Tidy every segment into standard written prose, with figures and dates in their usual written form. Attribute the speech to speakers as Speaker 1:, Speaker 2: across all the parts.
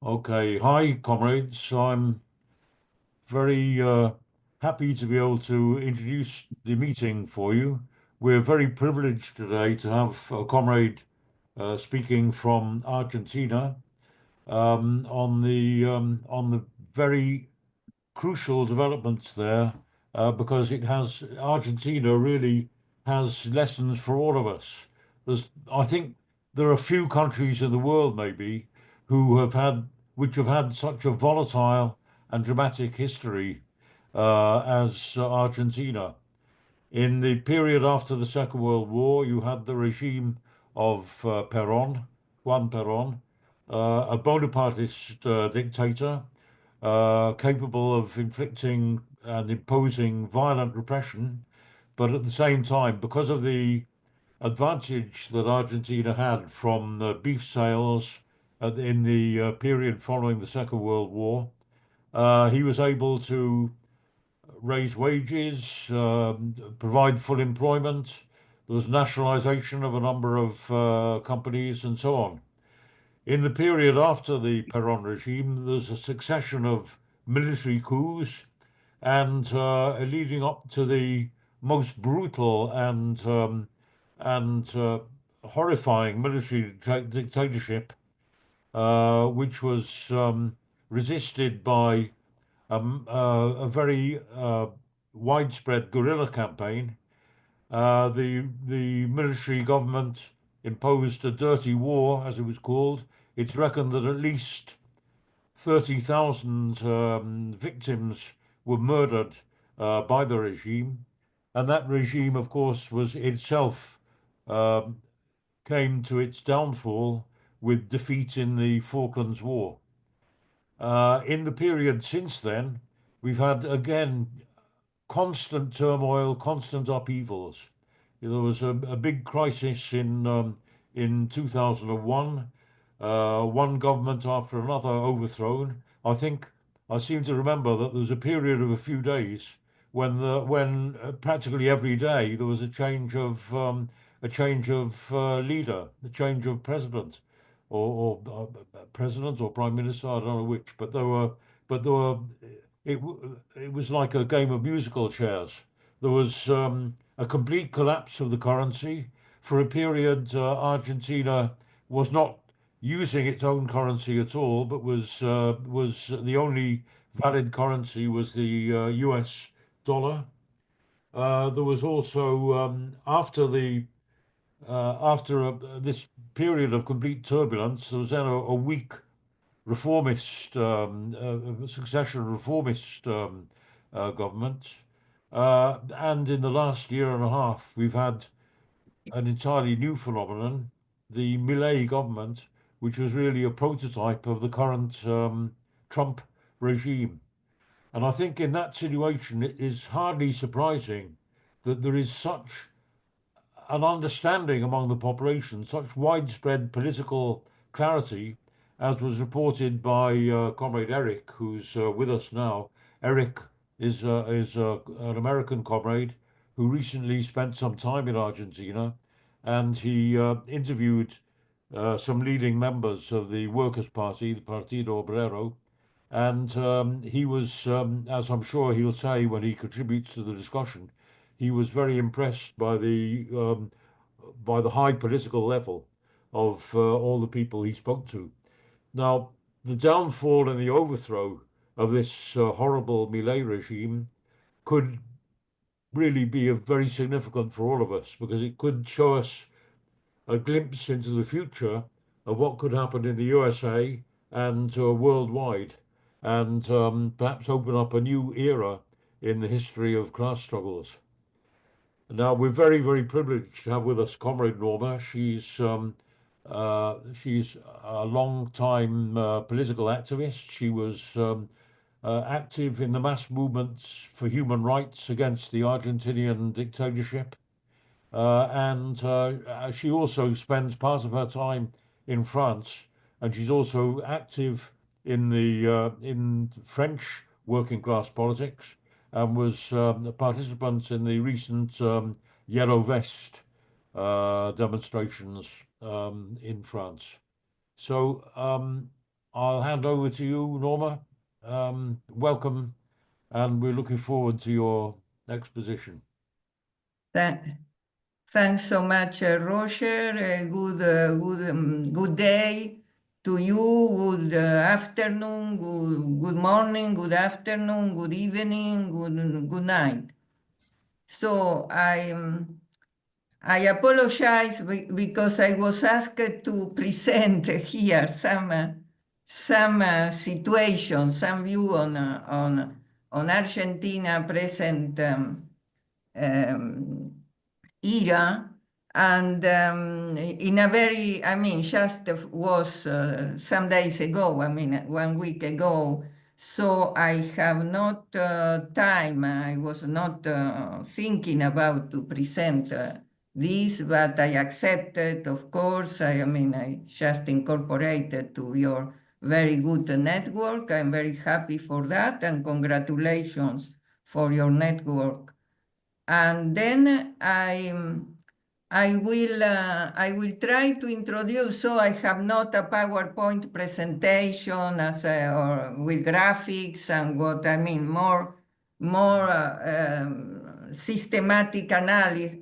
Speaker 1: Okay, hi comrades. I'm very happy to be able to introduce the meeting for you. We're very privileged today to have a comrade speaking from Argentina on the very crucial developments there because it has Argentina really has lessons for all of us. I think there are few countries in the world maybe who have had which have had such a volatile and dramatic history as Argentina. In the period after the Second World War, you had the regime of Peron, Juan Peron, a Bonapartist dictator capable of inflicting and imposing violent repression, but at the same time, because of the advantage that Argentina had from beef sales in the period following the Second World War, he was able to raise wages, provide full employment. There was nationalization of a number of companies and so on. In the period after the Peron regime, there's a succession of military coups and leading up to the most brutal and horrifying military dictatorship, which was resisted by a very widespread guerrilla campaign. The military government imposed a dirty war, as it was called. It's reckoned that at least 30,000 victims were murdered by the regime. And that regime, of course, was itself um, came to its downfall with defeat in the Falklands War. In the period since then, we've had again constant turmoil, constant upheavals. There was a big crisis in 2001, one government after another overthrown. I seem to remember that there was a period of a few days when practically every day there was a change of leader, a change of president, or president or prime minister. I don't know which, but there were it was like a game of musical chairs. There was a complete collapse of the currency. For a period, Argentina was not using its own currency at all, but was the only valid currency was the US dollar. There was also after this period of complete turbulence, there was then a weak reformist succession reformist government. And in the last year and a half, we've had an entirely new phenomenon, the Milei government, which was really a prototype of the current Trump regime. And I think in that situation, it is hardly surprising that there is such an understanding among the population, such widespread political clarity, as was reported by Comrade Eric, who's with us now. Eric is an American comrade who recently spent some time in Argentina, and he interviewed some leading members of the Workers' Party, the Partido Obrero, and he was, as I'm sure he'll say when he contributes to the discussion, he was very impressed by the high political level of all the people he spoke to. Now, the downfall and the overthrow of this horrible Millet regime could really be very significant for all of us because it could show us a glimpse into the future of what could happen in the USA and worldwide, and perhaps open up a new era in the history of class struggles. Now, we're very, very privileged to have with us Comrade Norma. She's a long time political activist. She was active in the mass movements for human rights against the Argentinian dictatorship. And she also spends part of her time in France, and she's also active in French working class politics, and was a participant in the recent Yellow Vest demonstrations in France. So I'll hand over to you, Norma. Welcome, and we're looking forward to your exposition.
Speaker 2: Thanks so much, Roger. Good day to you. Good afternoon. Good morning. Good afternoon. Good evening. Good night. So I apologize because I was asked to present here some situation, some view on Argentina present era, and in a very, I mean, just was some days ago, I mean, 1 week ago, so I have not time, I was not thinking about to present this, but I accepted, of course. I mean, I just incorporated to your very good network. I'm very happy for that, and congratulations for your network. And then I will try to introduce, so I have not a PowerPoint presentation or with graphics and what I mean, more systematic analysis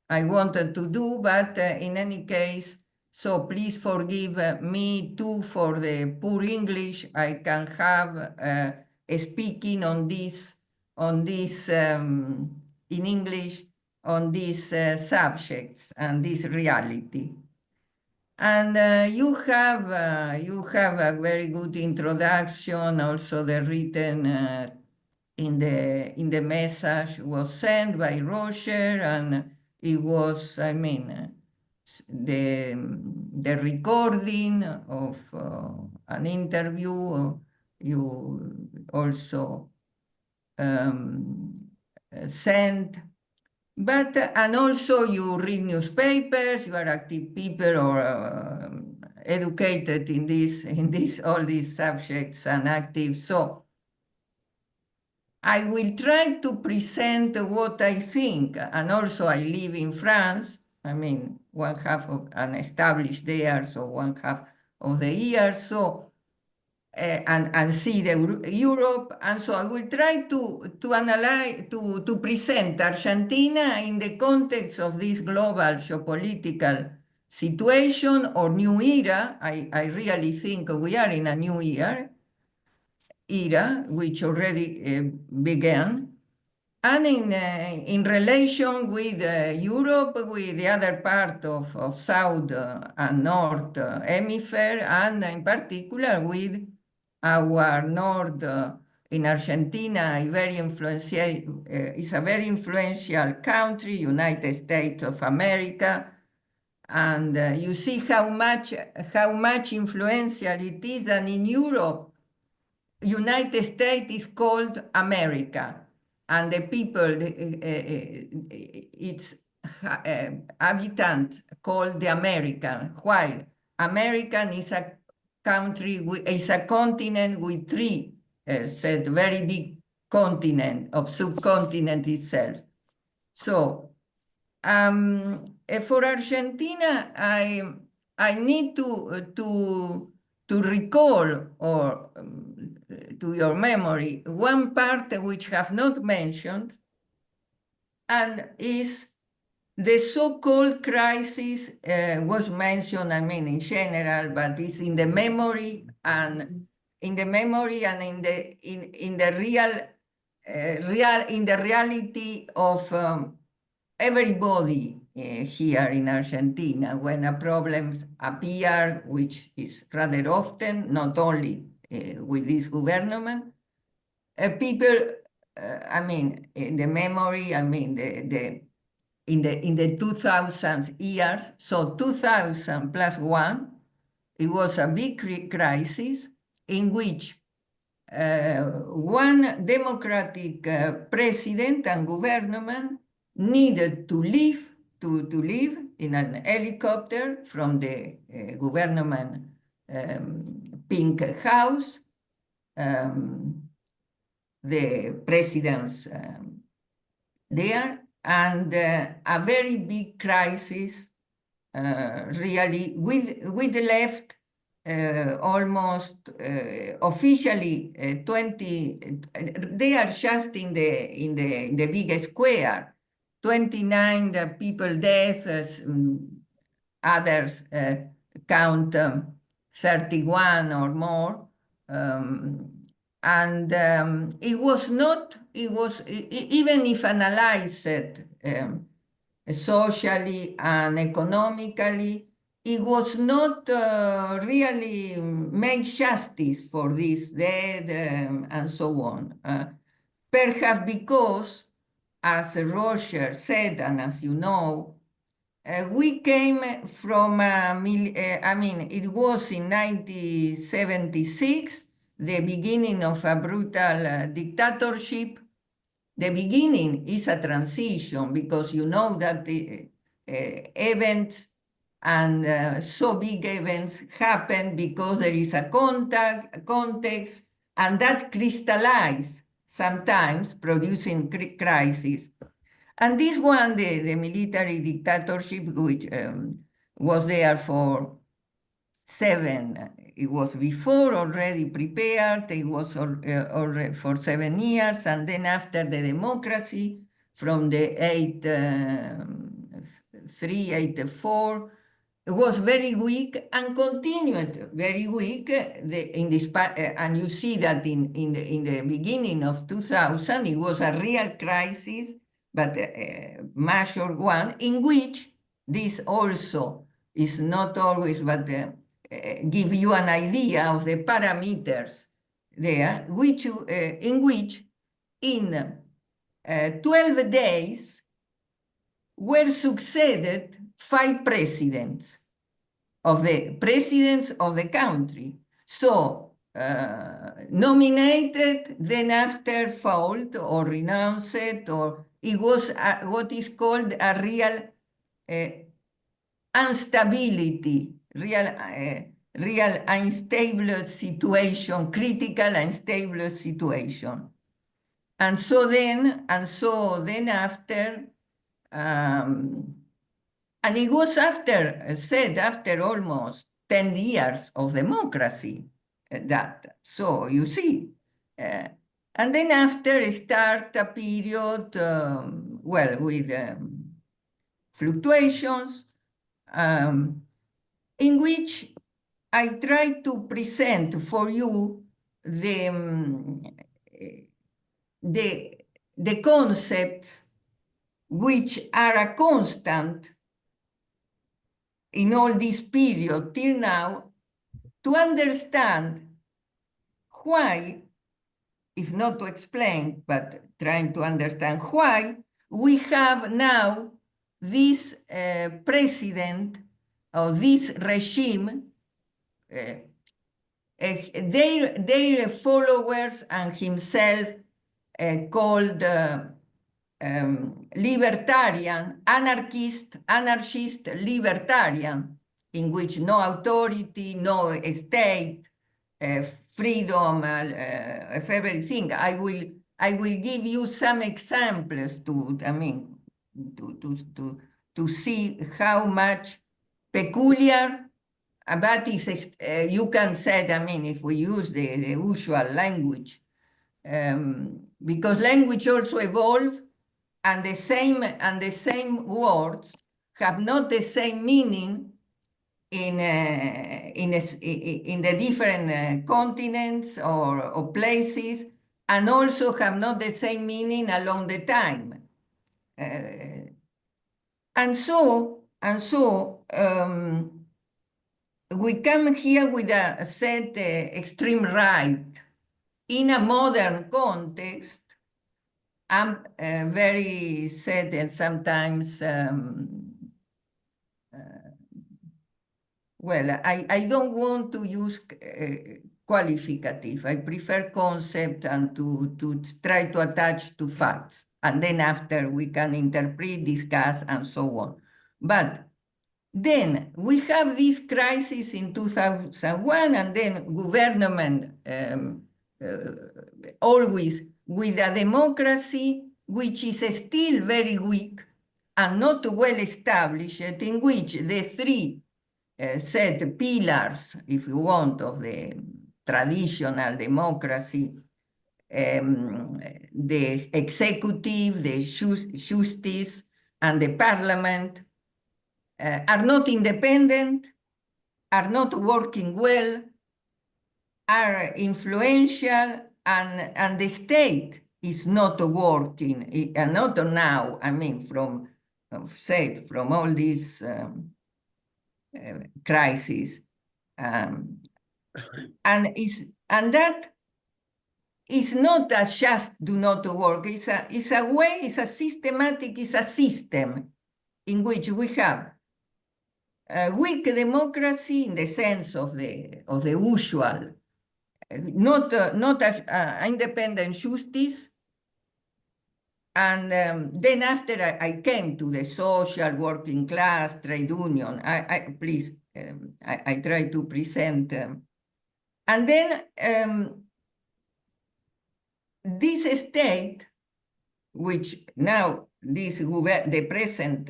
Speaker 2: I wanted to do, but in any case, so please forgive me too for the poor English I can have speaking on this in English on these subjects and this reality. And you have a very good introduction. Also, the written in the message was sent by Roger, and it was, I mean, the recording of an interview. You also sent. But and also you read newspapers, you are active people or educated in all these subjects and active. So I will try to present what I think, and also I live in France. I mean, 1/2 of an established there, so 1/2 of the year. So and see the Europe, and so I will try to analyze, to present Argentina in the context of this global geopolitical situation or new era. I really think we are in a new era which already began, and in relation with Europe, with the other part of South and North Hemisphere, and in particular with our North in Argentina, is a very influential country, United States of America, and you see how much influential it is, and in Europe, United States is called America, and the people, its inhabitants called the American, while American is a country, is a continent with three, said very big continent of subcontinent itself. So for Argentina, I need to recall or to your memory one part which have not mentioned, and is the so-called crisis was mentioned, I mean, in general, but it's in the memory and in the reality of everybody here in Argentina when problems appear, which is rather often, not only with this government. People, I mean, in the memory, I mean, in the 2000s years, so 2000 plus 1, it was a big crisis in which one democratic president and government needed to leave in an helicopter from the government pink house, the president's there, and a very big crisis really with the left almost officially 20, they are just in the big square, 29 people deaths, others count 31 or more. And it was not, it was, even if analyzed socially and economically, it was not really made justice for this dead and so on. Perhaps because, as Roger said, and as you know, we came from, I mean, it was in 1976, the beginning of a brutal dictatorship. The beginning is a transition, because you know that the events and so big events happen because there is a context, and that crystallizes sometimes, producing crisis. And this one, the military dictatorship, which was there for it was before already prepared, it was already for 7 years, and then after the democracy from the 84, it was very weak and continued very weak. And you see that in the beginning of 2000, it was a real crisis, but a major one, in which this also is not always, but give you an idea of the parameters there, in which in 12 days were succeeded 5 presidents of the country. So nominated, then after failed or renounced, or it was what is called a real instability, real unstable situation, critical unstable situation. And so then after, and it was after almost 10 years of democracy, that. So you see, and then after start a period, well, with fluctuations, in which I try to present for you the concepts which are a constant in all this period till now, to understand why, if not to explain, but trying to understand why we have now this president or this regime, their followers and himself called libertarian, anarchist libertarian, in which no authority, no state, freedom of everything. I will give you some examples to see how much peculiar, but you can say, if we use the usual language, because language also evolves, and the same words have not the same meaning in the different continents or places, and also have not the same meaning along the time. And so we come here with a set extreme right in a modern context. I'm very sad, and sometimes, well, I don't want to use qualificative. I prefer concept and to try to attach to facts. And then after we can interpret, discuss, and so on. But then we have this crisis in 2001, and then government always with a democracy which is still very weak and not well established, in which the 3 set pillars, if you want, of the traditional democracy. The executive, the justice, and the parliament are not independent, are not working well, are influential, and the state is not working, and not now, I mean, from all these crises. And that is not that just do not work. It's a way, it's a systematic, it's a system in which we have a weak democracy in the sense of the usual, not independent justice. And then after I came to the social, working class, trade union. I try to present. And then this state, which now the present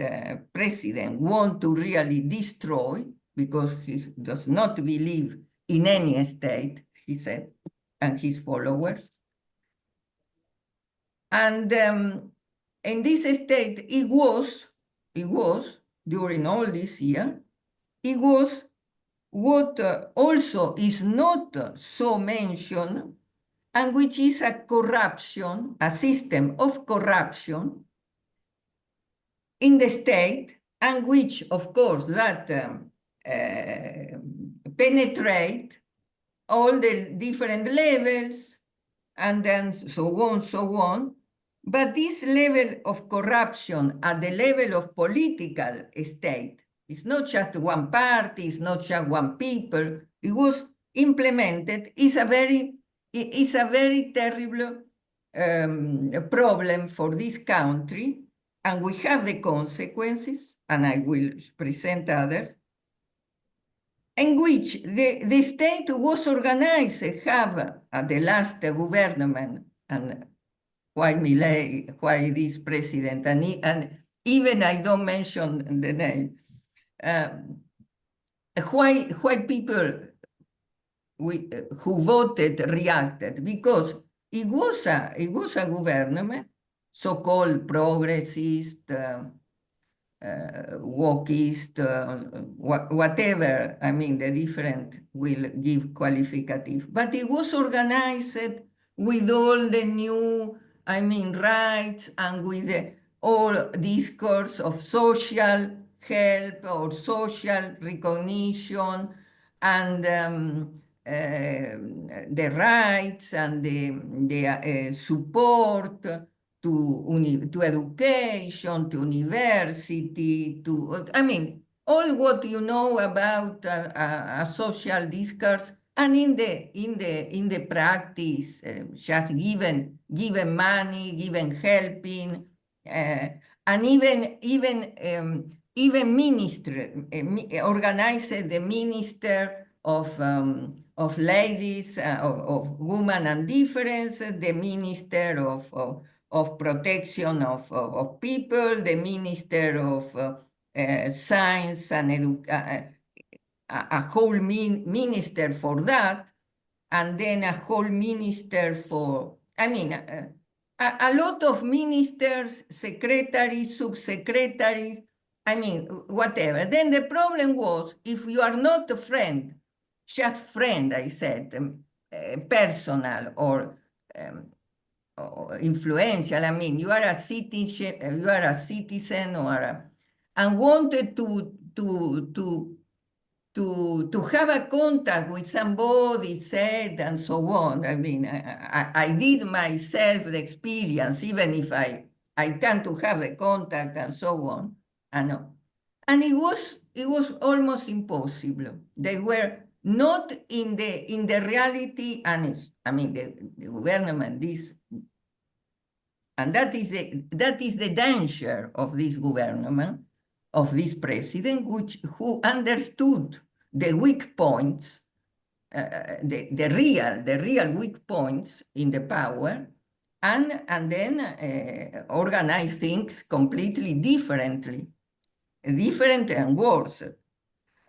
Speaker 2: president want to really destroy, because he does not believe in any state, he said, and his followers. And in this state, it was during all this year, it was what also is not so mentioned, and which is a corruption, a system of corruption in the state, and which, of course, that penetrate all the different levels, and then so on. But this level of corruption at the level of political state, it's not just one party, it's not just one people, it was implemented, is a very terrible problem for this country, and we have the consequences, and I will present others, in which the state was organized, have at the last government, and why Milei, why this president, and even I don't mention the name, why people who voted reacted, because it was a government, so-called progressist, wokist, whatever, I mean, the different will give qualificative, but it was organized with all the new, I mean, rights, and with all discourse of social help or social recognition, and the rights and the support to education, to university, I mean, all what you know about a social discourse, and in the practice, just given money, given helping, and even minister organized the minister of ladies, of women and difference, the minister of protection of people, the minister of science and a whole minister for that, and then a whole minister for, I mean, a lot of ministers, secretaries, subsecretaries, I mean, whatever. Then the problem was, if you are not a friend, just friend, I said, personal or influential, I mean, you are a citizen, and wanted to have a contact with somebody, said, and so on. I mean, I did myself the experience, even if I tend to have the contact and so on. And it was almost impossible. They were not in the reality, and I mean, the government, and that is the danger of this government, of this president, who understood the weak points, the real weak points in the power, and then organize things completely different and worse.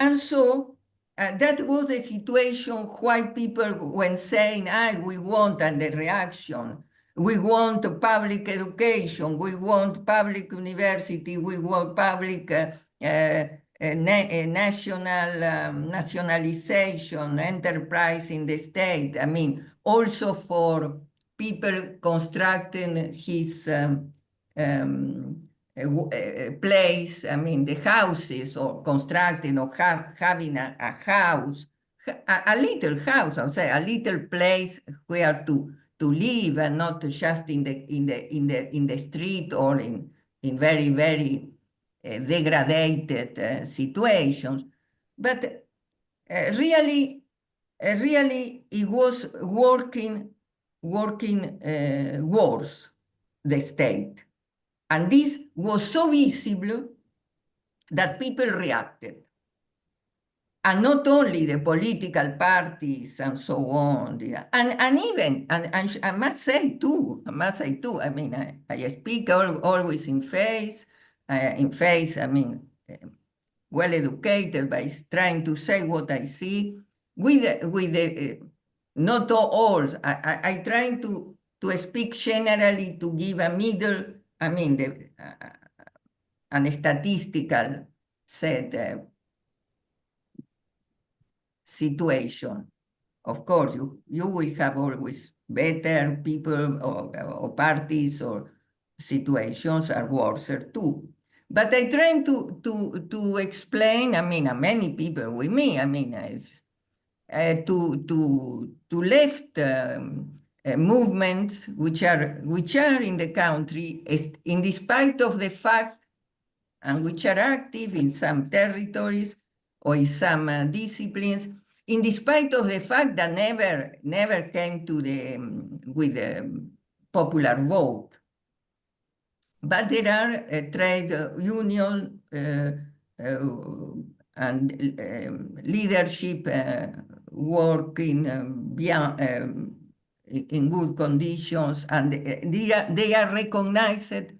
Speaker 2: And so that was the situation why people, when saying, we want the reaction, we want public education, we want public university, we want public nationalization, enterprise in the state. I mean, also for people constructing his place, I mean, the houses, or constructing or having a house, a little house, I would say, a little place where to live, and not just in the street, or in very, very degraded situations. But really it was working worse, the state. And this was so visible that people reacted. And not only the political parties and so on, and even, and I must say too, I mean, I speak always in face, I mean, well educated, by trying to say what I see, with the not all, I trying to speak generally, to give a middle, I mean, an statistical set situation. Of course, you will have always better people, or parties, or situations are worse too. But I try to explain, I mean, many people with me, I mean, to left movements which are in the country, in despite of the fact, and which are active in some territories or in some disciplines, in despite of the fact that never came to with the popular vote. But there are trade union and leadership working in good conditions, and they are recognized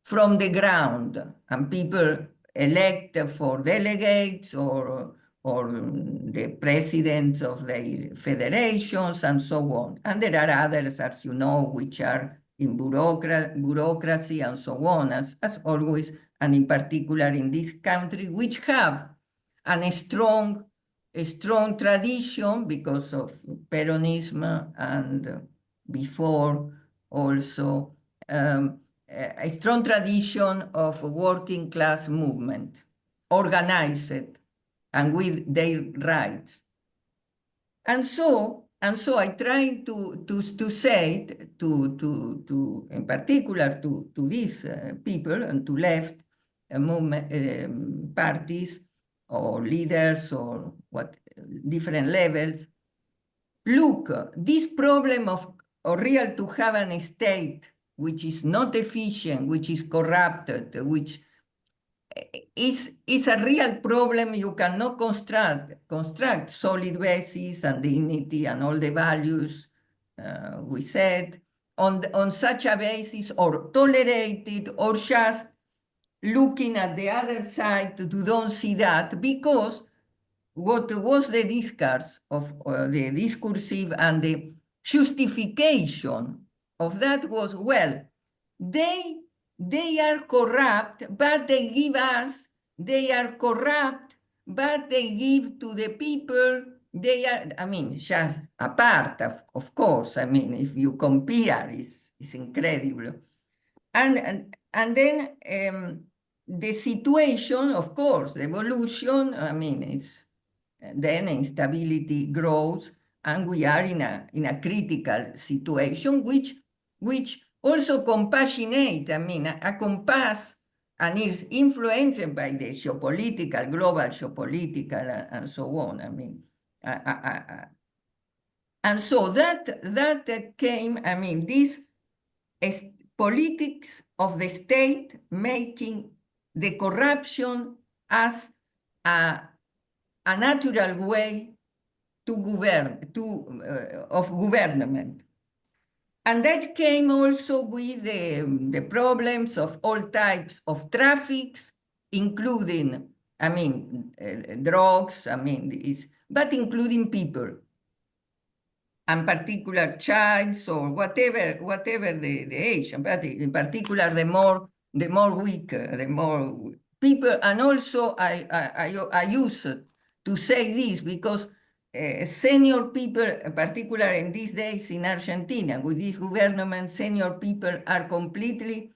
Speaker 2: from the ground, and people elect for delegates, or the presidents of the federations, and so on. And there are others, as you know, which are in bureaucracy and so on, as always, and in particular in this country, which have a strong tradition because of Peronism, and before also a strong tradition of working class movement, organized and with their rights. And so I try to say to in particular to these people, and to left movement parties or leaders, or what different levels, look, this problem of real to have a state which is not efficient, which is corrupted, which is a real problem. You cannot construct solid basis and dignity and all the values we said on such a basis, or tolerate it, or just looking at the other side to don't see that, because what was the discourse of the discursive and the justification of that was, well, they are corrupt, but they give us, they are corrupt, but they give to the people, they are, I mean, just a part, of course, I mean, if you compare, it's incredible. And then the situation, of course, the evolution, I mean, it's then instability grows, and we are in a critical situation, which also compassionate, I mean, a compass, and is influenced by the geopolitical, global geopolitical, and so on. I mean, and so that came, I mean, this politics of the state making the corruption as a natural way to govern, of government. And that came also with the problems of all types of traffics, including I mean, drugs, I mean, but including people, and particular childs or whatever the age, but in particular the more weak, the more people. And also I use to say this because senior people, particularly in these days in Argentina, with this government, senior people are completely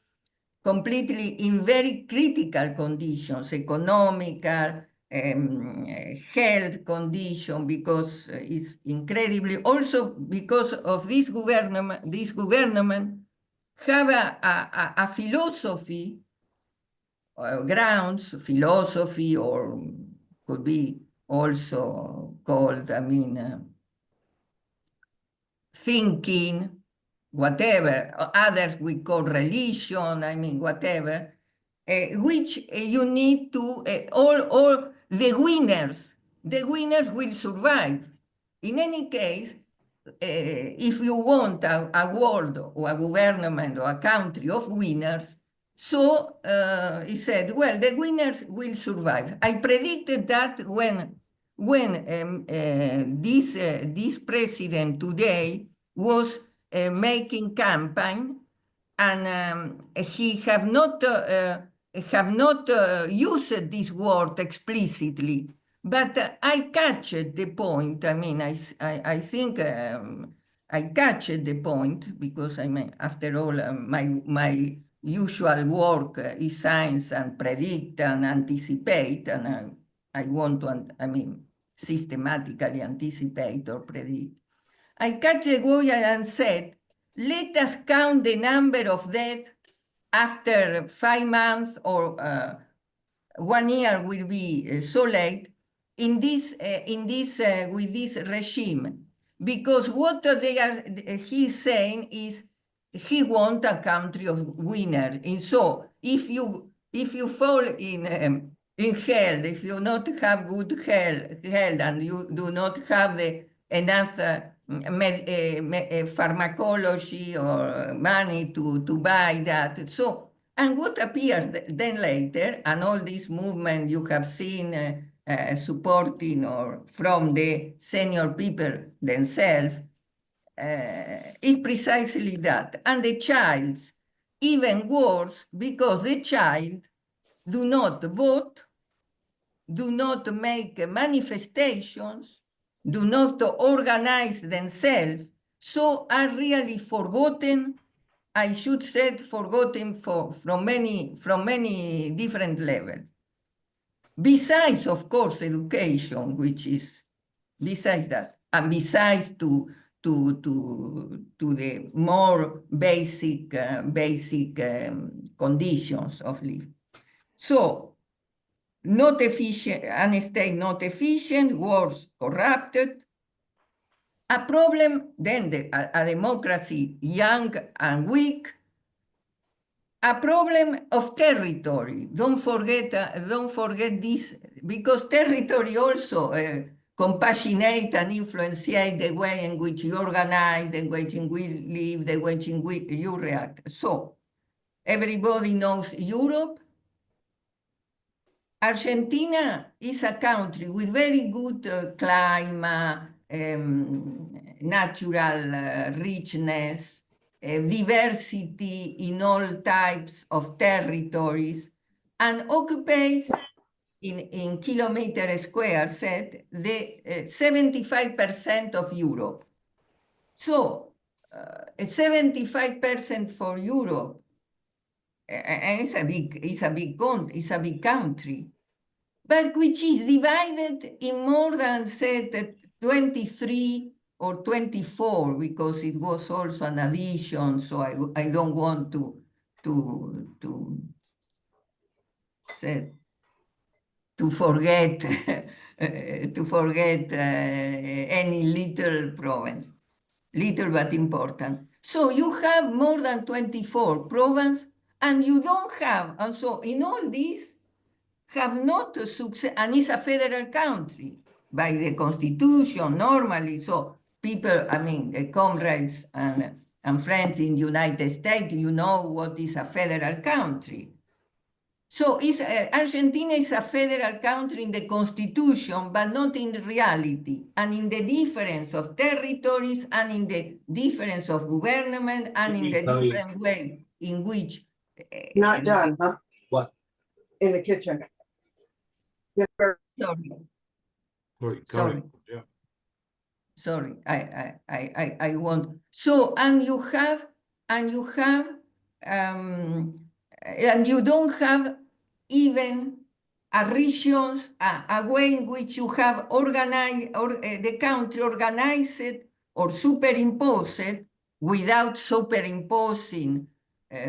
Speaker 2: in very critical conditions, economical, health condition, because it's incredibly, also because of this government have a philosophy, grounds, philosophy, or could be also called, I mean, thinking, whatever, others we call religion, I mean, whatever, which you need to, all the winners will survive. In any case, if you want a world or a government or a country of winners, so he said, well, the winners will survive. I predicted that when this president today was making campaign, and he have not used this word explicitly, but I catch the point. I mean, I think I catch the point, because I mean, after all, my usual work is science and predict and anticipate, and I want to, I mean, systematically anticipate or predict. I catch the boy and said, let us count the number of deaths after 5 months or 1 year will be so late in this with this regime, because what he's saying is he want a country of winners. And so if you fall in health, if you not have good health and you do not have enough pharmacology or money to buy that, so. And what appears then later, and all this movement you have seen supporting or from the senior people themselves, is precisely that. And the child, even worse, because the child do not vote, do not make manifestations, do not organize themselves, so are really forgotten. I should say forgotten from many different levels. Besides, of course, education, which is besides that, and besides to the more basic conditions of life. So, not efficient, and state not efficient, wars corrupted. A problem, then a democracy young and weak. A problem of territory. Don't forget this, because territory also compassionate and influence the way in which you organize, the way in which you live, the way in which you react. So everybody knows Europe. Argentina is a country with very good climate, natural richness, diversity in all types of territories, and occupies in kilometer square set the 75% of Europe. So 75% for Europe, and it's a big country, but which is divided in more than, say, 23 or 24, because it was also an addition, so I don't want to forget any little province, little but important. So you have more than 24 provinces, and you don't have, and so in all this, have not success, and it's a federal country by the constitution normally. So people, I mean, the comrades and friends in the United States, you know what is a federal country. So Argentina is a federal country in the constitution, but not in reality, and in the difference of territories, and in the difference of government, and in the different way in which...
Speaker 3: Not done, huh? What? In the kitchen.
Speaker 2: Sorry.
Speaker 1: Yeah.
Speaker 2: Sorry, I want. So, and you don't have even a regions, a way in which you have organized, or the country organized or superimposed without superimposing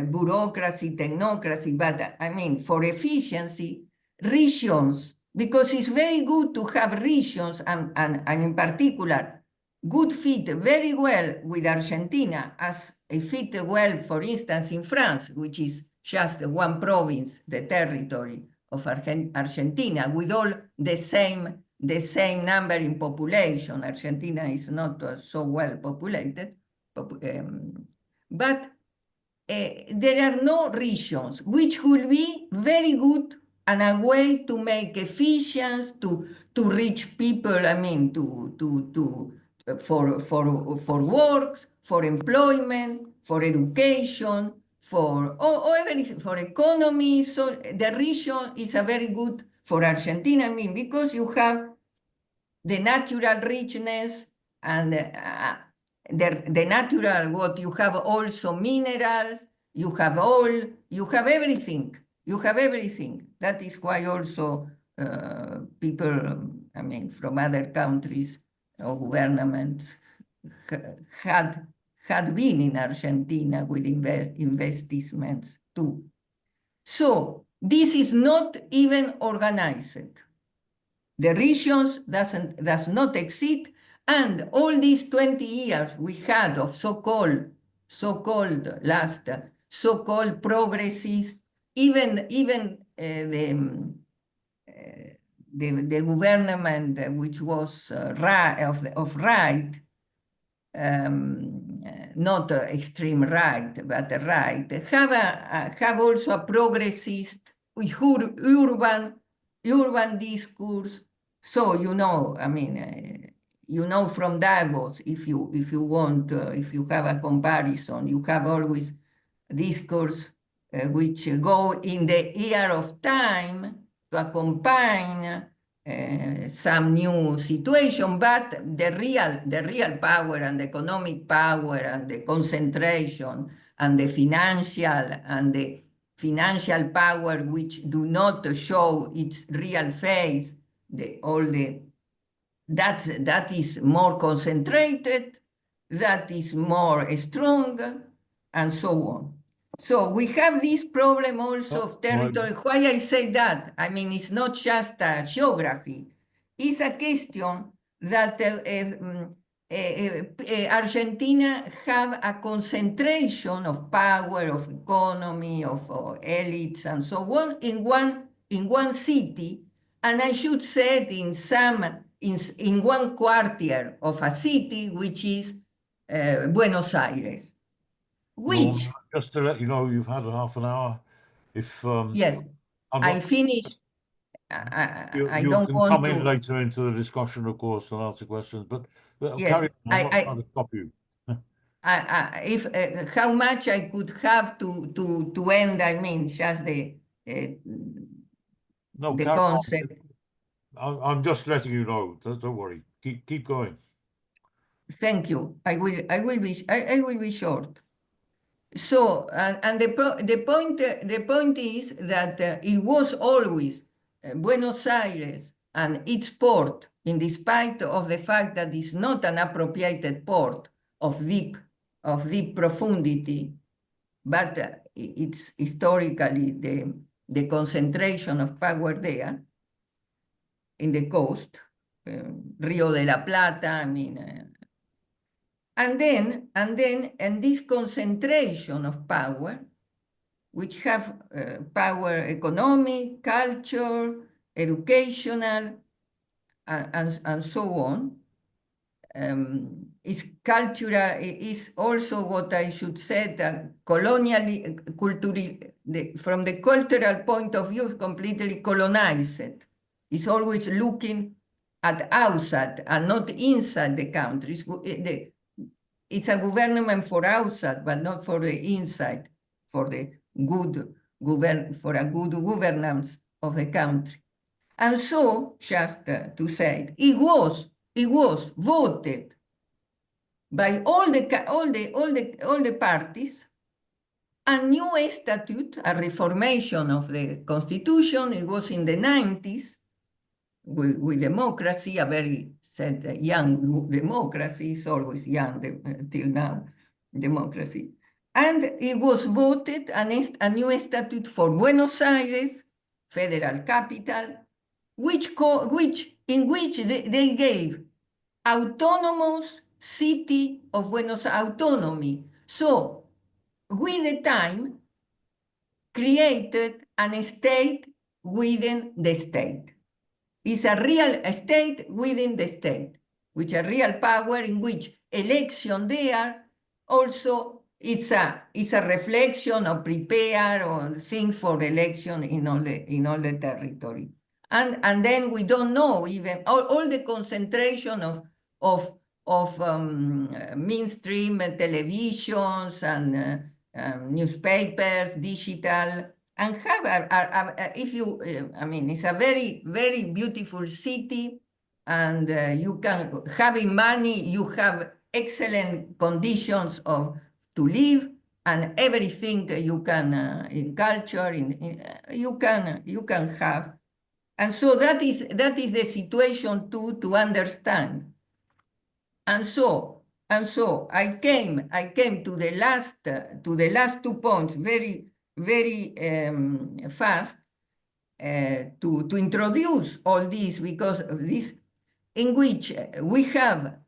Speaker 2: bureaucracy, technocracy, but I mean, for efficiency, regions, because it's very good to have regions, and in particular, good fit very well with Argentina, as it fit well, for instance, in France, which is just one province, the territory of Argentina, with all the same number in population. Argentina is not so well populated, but there are no regions, which will be very good and a way to make efficient, to reach people, I mean, for work, for employment, for education, for everything, for economy. So the region is a very good for Argentina, I mean, because you have the natural richness and the natural, what you have also minerals, you have oil, you have everything. You have everything. That is why also people, I mean, from other countries or governments had been in Argentina with investments too. So this is not even organized. The regions does not exist, and all these 20 years we had of so-called last so-called progressives, even the government which was of right, not extreme right, but right, have also a progressist urban discourse. So I mean, from Davos, if you want, if you have a comparison, you have always discourse which go in the ear of time to accompany some new situation, but the real power and the economic power and the concentration and the financial power which do not show its real face, that is more concentrated, that is more strong, and so on. So we have this problem also of territory. Why I say that? I mean, it's not just a geography. It's a question that Argentina have a concentration of power, of economy, of elites, and so on in one city, and I should say it in one quarter of a city, which is Buenos Aires. Which,
Speaker 1: just to let you know, you've had a half an hour. If
Speaker 2: yes, I finished. I
Speaker 1: you
Speaker 2: don't
Speaker 1: can
Speaker 2: want
Speaker 1: come in
Speaker 2: to
Speaker 1: later into the discussion, of course, and answer questions. But
Speaker 2: yes,
Speaker 1: carry on. I'm not trying to stop you.
Speaker 2: If how much I could have to end, I mean, just the concept.
Speaker 1: I'm just letting you know. Don't worry. Keep going.
Speaker 2: Thank you. I will be short. So, and the point is that it was always Buenos Aires and its port, in despite of the fact that it's not an appropriated port of deep profundity, but it's historically the concentration of power there in the coast, Rio de la Plata, I mean, and this concentration of power, which have power economic, culture, educational, and so on, is cultural, is also what I should say, that colonially, from the cultural point of view, completely colonized. It's always looking at outside and not inside the country. It's a government for outside, but not for the inside, for the for a good governance of the country. And so, just to say, it was voted by all the parties, a new statute, a reformation of the constitution. It was in the 90s with democracy, a very young democracy. It's always young till now, democracy. And it was voted a new statute for Buenos Aires, federal capital, in which they gave autonomous city of Buenos Aires autonomy. So, with the time, created a state within the state. It's a real state within the state, which a real power in which election there also it's a reflection of prepare or things for election in all the territory. And then we don't know even all the concentration of mainstream televisions and newspapers, digital, and have if you, I mean, it's a very, very beautiful city, and you can, having money, you have excellent conditions to live, and everything you can in culture, you can have. And so that is the situation to understand. And so I came to the last 2 points very, very fast to introduce all this, because of this, in which we have,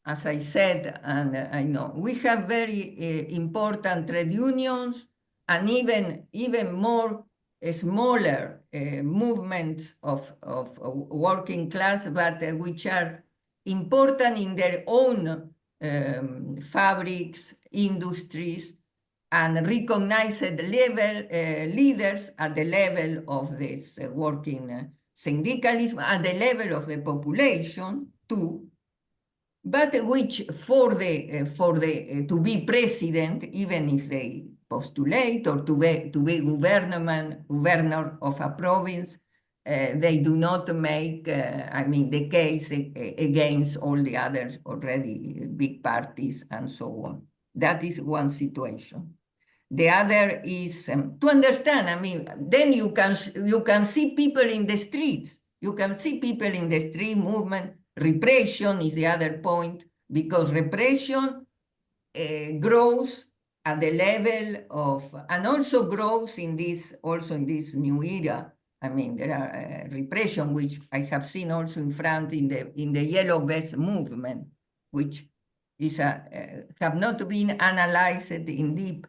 Speaker 2: as I said, and I know, we have very important trade unions and even more smaller movements of working class, but which are important in their own fabrics, industries, and recognized leaders at the level of this working syndicalism, at the level of the population too, but which to be president, even if they postulate, or to be governor of a province, they do not make, the case against all the others already big parties and so on. That is one situation. The other is to understand, then you can see people in the streets. You can see people in the street movement. Repression is the other point, because repression grows at the level of, and also grows in this new era. There are repression, which I have seen also in France in the yellow vest movement, which is have not been analyzed in deep,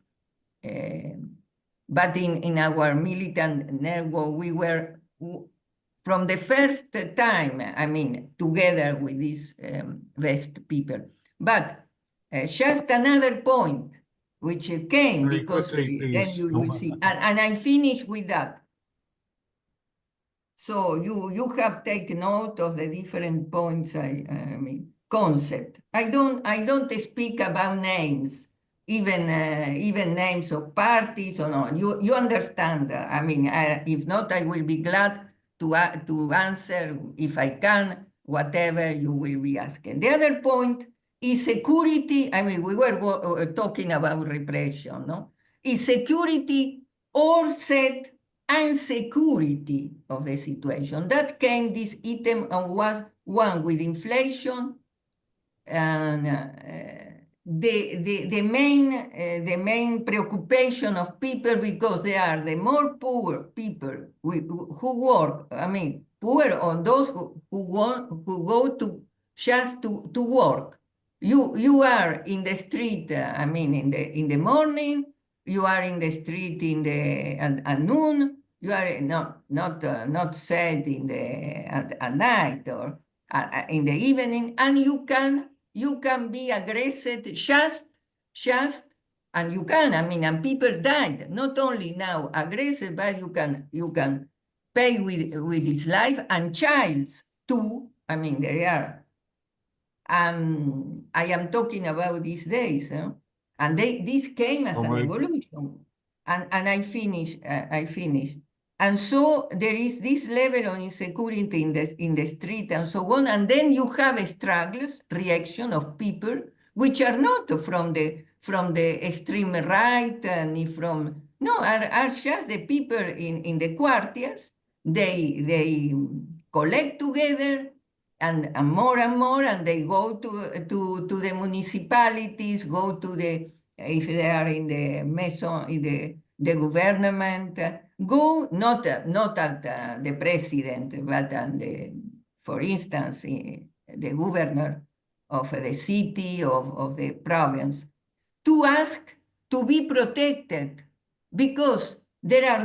Speaker 2: but in our militant network, we were from the first time, together with these vest people. But just another point, which came
Speaker 1: Very
Speaker 2: because
Speaker 1: quickly,
Speaker 2: then
Speaker 1: please,
Speaker 2: you will
Speaker 1: Norma.
Speaker 2: see, and I finish with that. So you have taken note of the different points. Concept. I don't speak about names, even names of parties or not. You understand? If not, I will be glad to answer if I can whatever you will be asking. The other point is security. We were talking about repression, no? Is security or set and security of the situation. That came this item was one with inflation, and the main preoccupation of people, because they are the more poor people who work. Poor or those who go to just to work. You are in the street. In the morning. You are in the street at noon. You are not sad at night, or in the evening, and you can be aggressive just, and you can, I mean, and people died, not only now aggressive, but you can pay with his life, and childs too. I mean, there are. I am talking about these days, and this came as an evolution. And I finish. And so there is this level of insecurity in the street and so on. And then you have struggles, reaction of people which are not from the extreme right, are just the people in the quarters. They collect together and more, and they go to the municipalities, go to if they are in the maison, in the government, go not at the president, but for instance, the governor of the city, of the province, to ask to be protected, because there are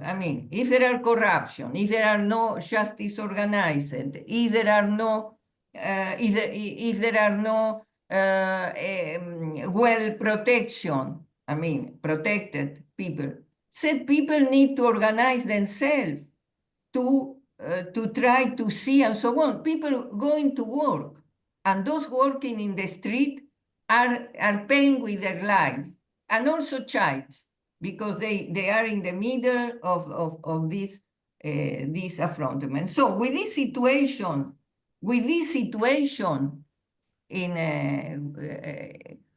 Speaker 2: I mean, if there are corruption, if there are no justice organized, if there are no, if there are no well protection, I mean, protected people, said people need to organize themselves to try to see and so on. People going to work, and those working in the street are paying with their life, and also childs, because they are in the middle of this affrontment. So with this situation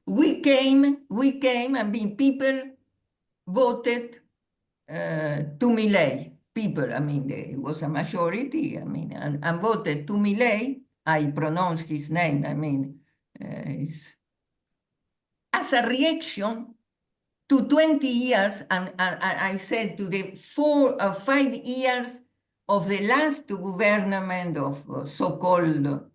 Speaker 2: we came, I mean, people voted to Milei. People, I mean, it was a majority, I mean, and voted to Milei. I pronounce his name, I mean, as a reaction to 20 years, and I said to the 4 or 5 years of the last government of so-called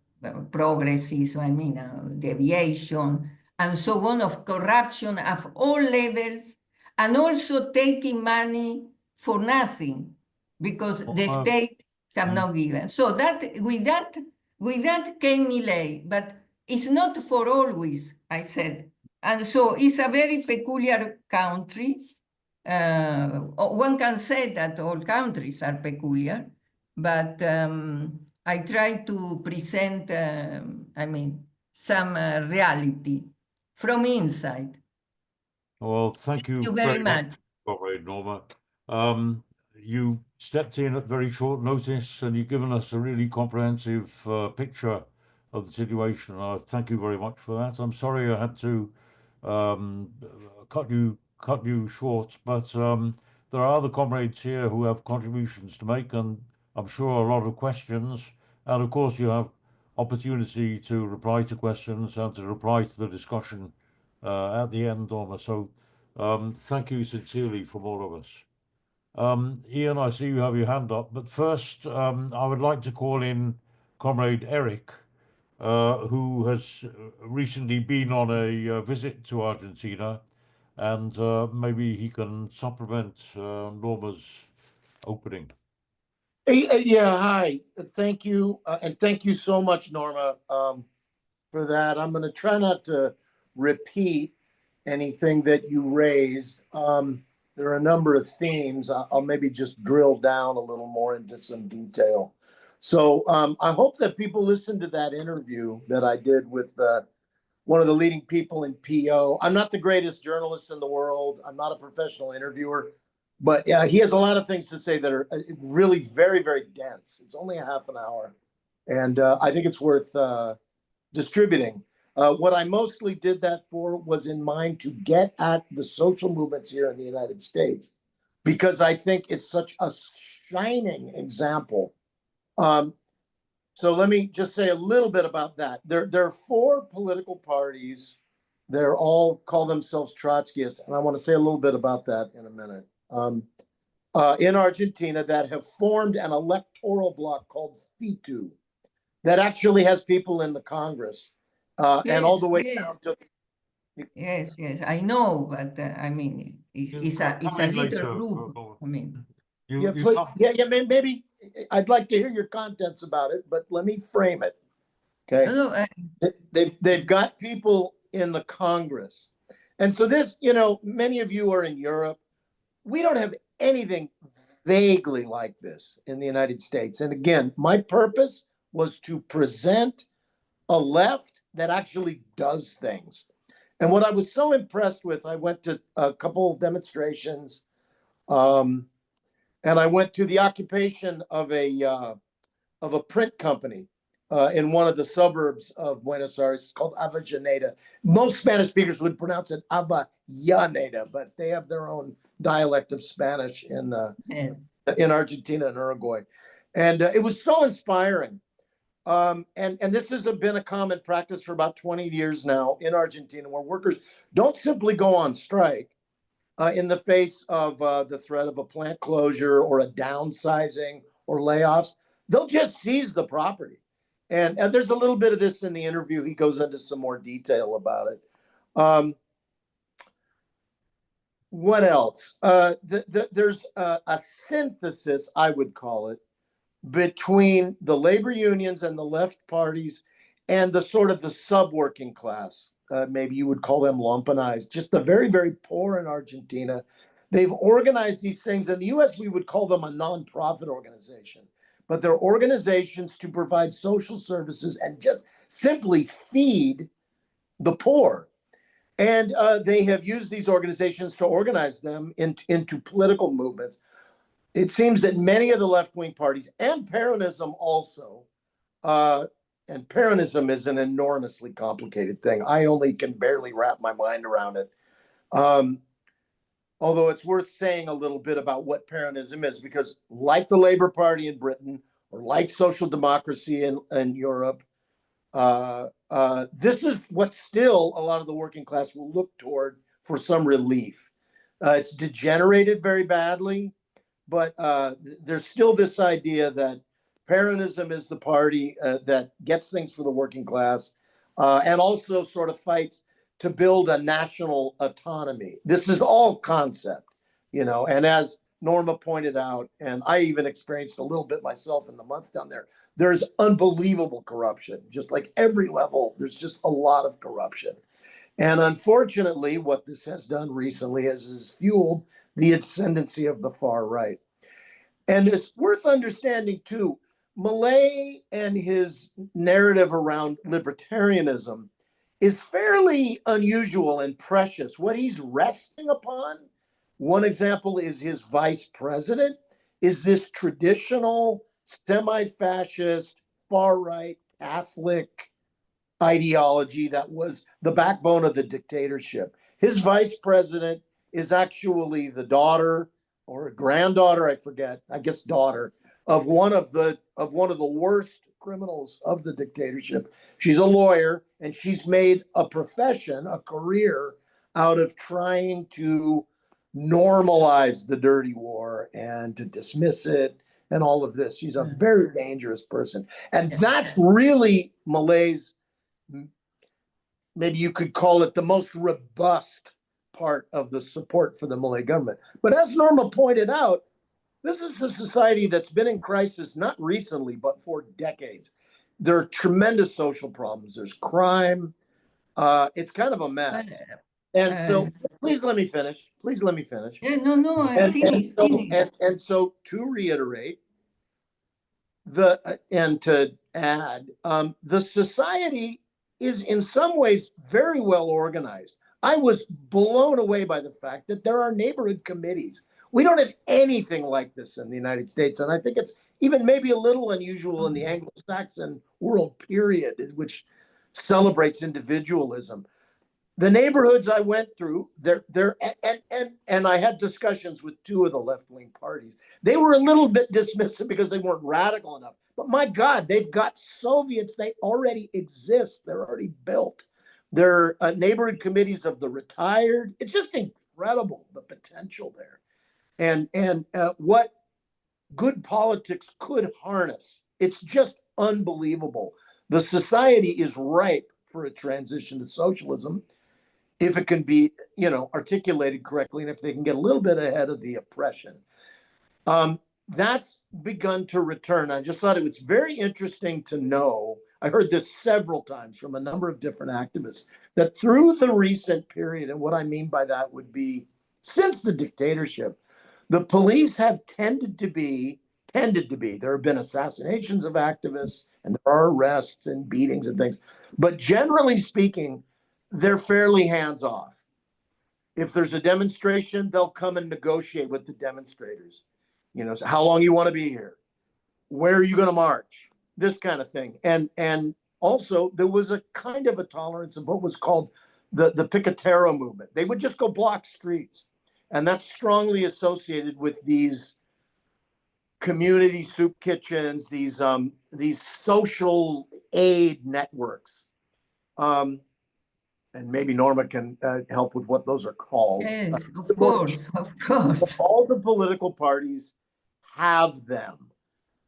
Speaker 2: progressives, I mean, deviation, and so on, of corruption of all levels, and also taking money for nothing, because the state have not given. So that with that came Milei, but it's not for always, I said. And so it's a very peculiar country. One can say that all countries are peculiar, but I try to present, I mean, some reality from inside.
Speaker 1: Well, thank you
Speaker 2: very much.
Speaker 1: Comrade Norma. You stepped in at very short notice, and you've given us a really comprehensive picture of the situation. Thank you very much for that. I'm sorry I had to cut you short, but there are other comrades here who have contributions to make, and I'm sure a lot of questions. And of course, you have opportunity to reply to questions and to reply to the discussion at the end, Norma. So thank you sincerely from all of us. Ian, I see you have your hand up, but first I would like to call in Comrade Eric, who has recently been on a visit to Argentina, and maybe he can supplement Norma's opening.
Speaker 4: Yeah, hi. Thank you. And thank you so much, Norma, for that. I'm going to try not to repeat anything that you raised. There are a number of themes. I'll maybe just drill down a little more into some detail. So I hope that people listen to that interview that I did with one of the leading people in PO. I'm not the greatest journalist in the world. I'm not a professional interviewer, but he has a lot of things to say that are really very, very dense. It's only a half an hour, and I think it's worth distributing. What I mostly did that for was in mind to get at the social movements here in the United States, because I think it's such a shining example. So let me just say a little bit about that. There are 4 political parties. They're all call themselves Trotskyist, and I want to say a little bit about that in a minute. In Argentina, that have formed an electoral bloc called FITU that actually has people in the Congress. And all the way down to
Speaker 2: yes, I know, but I mean, it's a little group. I mean,
Speaker 4: maybe I'd like to hear your contents about it, but let me frame it. Okay.
Speaker 2: No,
Speaker 4: They've got people in the Congress. And so this, many of you are in Europe. We don't have anything vaguely like this in the United States. And again, my purpose was to present a left that actually does things. And what I was so impressed with, I went to a couple of demonstrations, and I went to the occupation of a print company in one of the suburbs of Buenos Aires. It's called Avellaneda. Most Spanish speakers would pronounce it Avellaneda, but they have their own dialect of Spanish in Argentina and Uruguay. And it was so inspiring. And this has been a common practice for about 20 years now in Argentina, where workers don't simply go on strike in the face of the threat of a plant closure or a downsizing or layoffs. They'll just seize the property. And there's a little bit of this in the interview. He goes into some more detail about it. What else? There's a synthesis, I would call it, between the labor unions and the left parties and the sort of the sub-working class. Maybe you would call them lumpenized, just the very, very poor in Argentina. They've organized these things. In the US, we would call them a nonprofit organization, but they're organizations to provide social services and just simply feed the poor. And they have used these organizations to organize them into political movements. It seems that many of the left-wing parties, and Peronism also, and Peronism is an enormously complicated thing. I only can barely wrap my mind around it. Although it's worth saying a little bit about what Peronism is, because like the Labour Party in Britain, or like social democracy in Europe, this is what still a lot of the working class will look toward for some relief. It's degenerated very badly. But there's still this idea that Peronism is the party that gets things for the working class and also sort of fights to build a national autonomy. This is all concept, and as Norma pointed out, and I even experienced a little bit myself in the months down there, there's unbelievable corruption. Just like every level, there's just a lot of corruption. And unfortunately, what this has done recently is fueled the ascendancy of the far right. And it's worth understanding, too, Milei and his narrative around libertarianism is fairly unusual and precious. What he's resting upon, one example is his vice president, is this traditional semi-fascist, far-right Catholic ideology that was the backbone of the dictatorship. His vice president is actually the daughter or a granddaughter, I forget, I guess daughter of one of the worst criminals of the dictatorship. She's a lawyer, and she's made a profession, a career out of trying to normalize the dirty war and to dismiss it and all of this. She's a very dangerous person. And that's really Milei's, maybe you could call it the most robust part of the support for the Milei government. But as Norma pointed out, this is a society that's been in crisis, not recently, but for decades. There are tremendous social problems. There's crime. It's kind of a mess. And so, please let me finish. Please let me finish.
Speaker 2: Yeah, no, finish.
Speaker 4: And so to reiterate, and to add, the society is in some ways very well organized. I was blown away by the fact that there are neighborhood committees. We don't have anything like this in the United States. And I think it's even maybe a little unusual in the Anglo-Saxon world period, which celebrates individualism. The neighborhoods I went through, and I had discussions with two of the left-wing parties. They were a little bit dismissive because they weren't radical enough. But my God, they've got Soviets. They already exist. They're already built. They're neighborhood committees of the retired. It's just incredible, the potential there. And what good politics could harness. It's just unbelievable. The society is ripe for a transition to socialism if it can be, articulated correctly, and if they can get a little bit ahead of the oppression. that's begun to return. I just thought it was very interesting to know. I heard this several times from a number of different activists that through the recent period, and what I mean by that would be since the dictatorship, the police have tended to be, there have been assassinations of activists and there are arrests and beatings and things, but generally speaking, they're fairly hands off. If there's a demonstration, they'll come and negotiate with the demonstrators. You know, so how long you want to be here? Where are you going to march? This kind of thing. And also there was a kind of a tolerance of what was called the Picatero movement. They would just go block streets. And that's strongly associated with these community soup kitchens, these social aid networks. And maybe Norma can help with what those are called.
Speaker 2: Yes, of course, of course.
Speaker 4: All the political parties have them,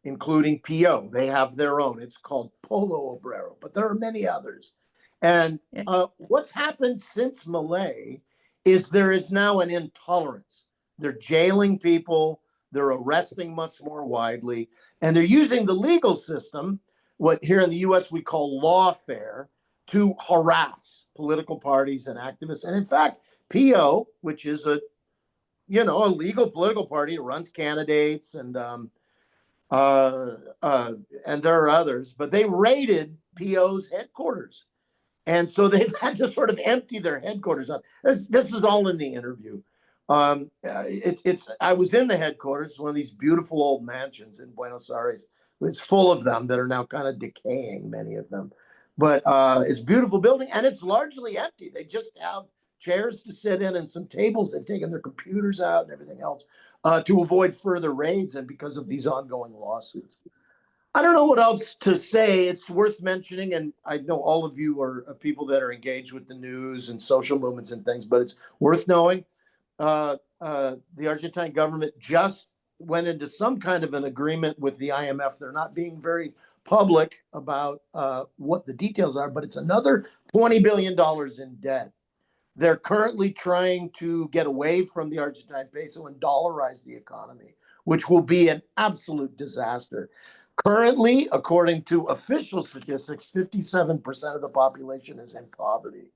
Speaker 4: including PO. They have their own. It's called Polo Obrero, but there are many others. And what's happened since Milei is there is now an intolerance. They're jailing people. They're arresting much more widely. And they're using the legal system, what here in the US we call lawfare, to harass political parties and activists. And in fact, PO, which is a legal political party, it runs candidates and there are others, but they raided PO's headquarters. And so they've had to sort of empty their headquarters out. This is all in the interview. I was in the headquarters, one of these beautiful old mansions in Buenos Aires. It's full of them that are now kind of decaying, many of them. But it's a beautiful building, and it's largely empty. They just have chairs to sit in and some tables. They've taken their computers out and everything else to avoid further raids and because of these ongoing lawsuits. I don't know what else to say. It's worth mentioning, and I know all of you are people that are engaged with the news and social movements and things, but it's worth knowing the Argentine government just went into some kind of an agreement with the IMF. They're not being very public about what the details are, but it's another $20 billion in debt. They're currently trying to get away from the Argentine peso and dollarize the economy, which will be an absolute disaster. Currently, according to official statistics, 57% of the population is in poverty.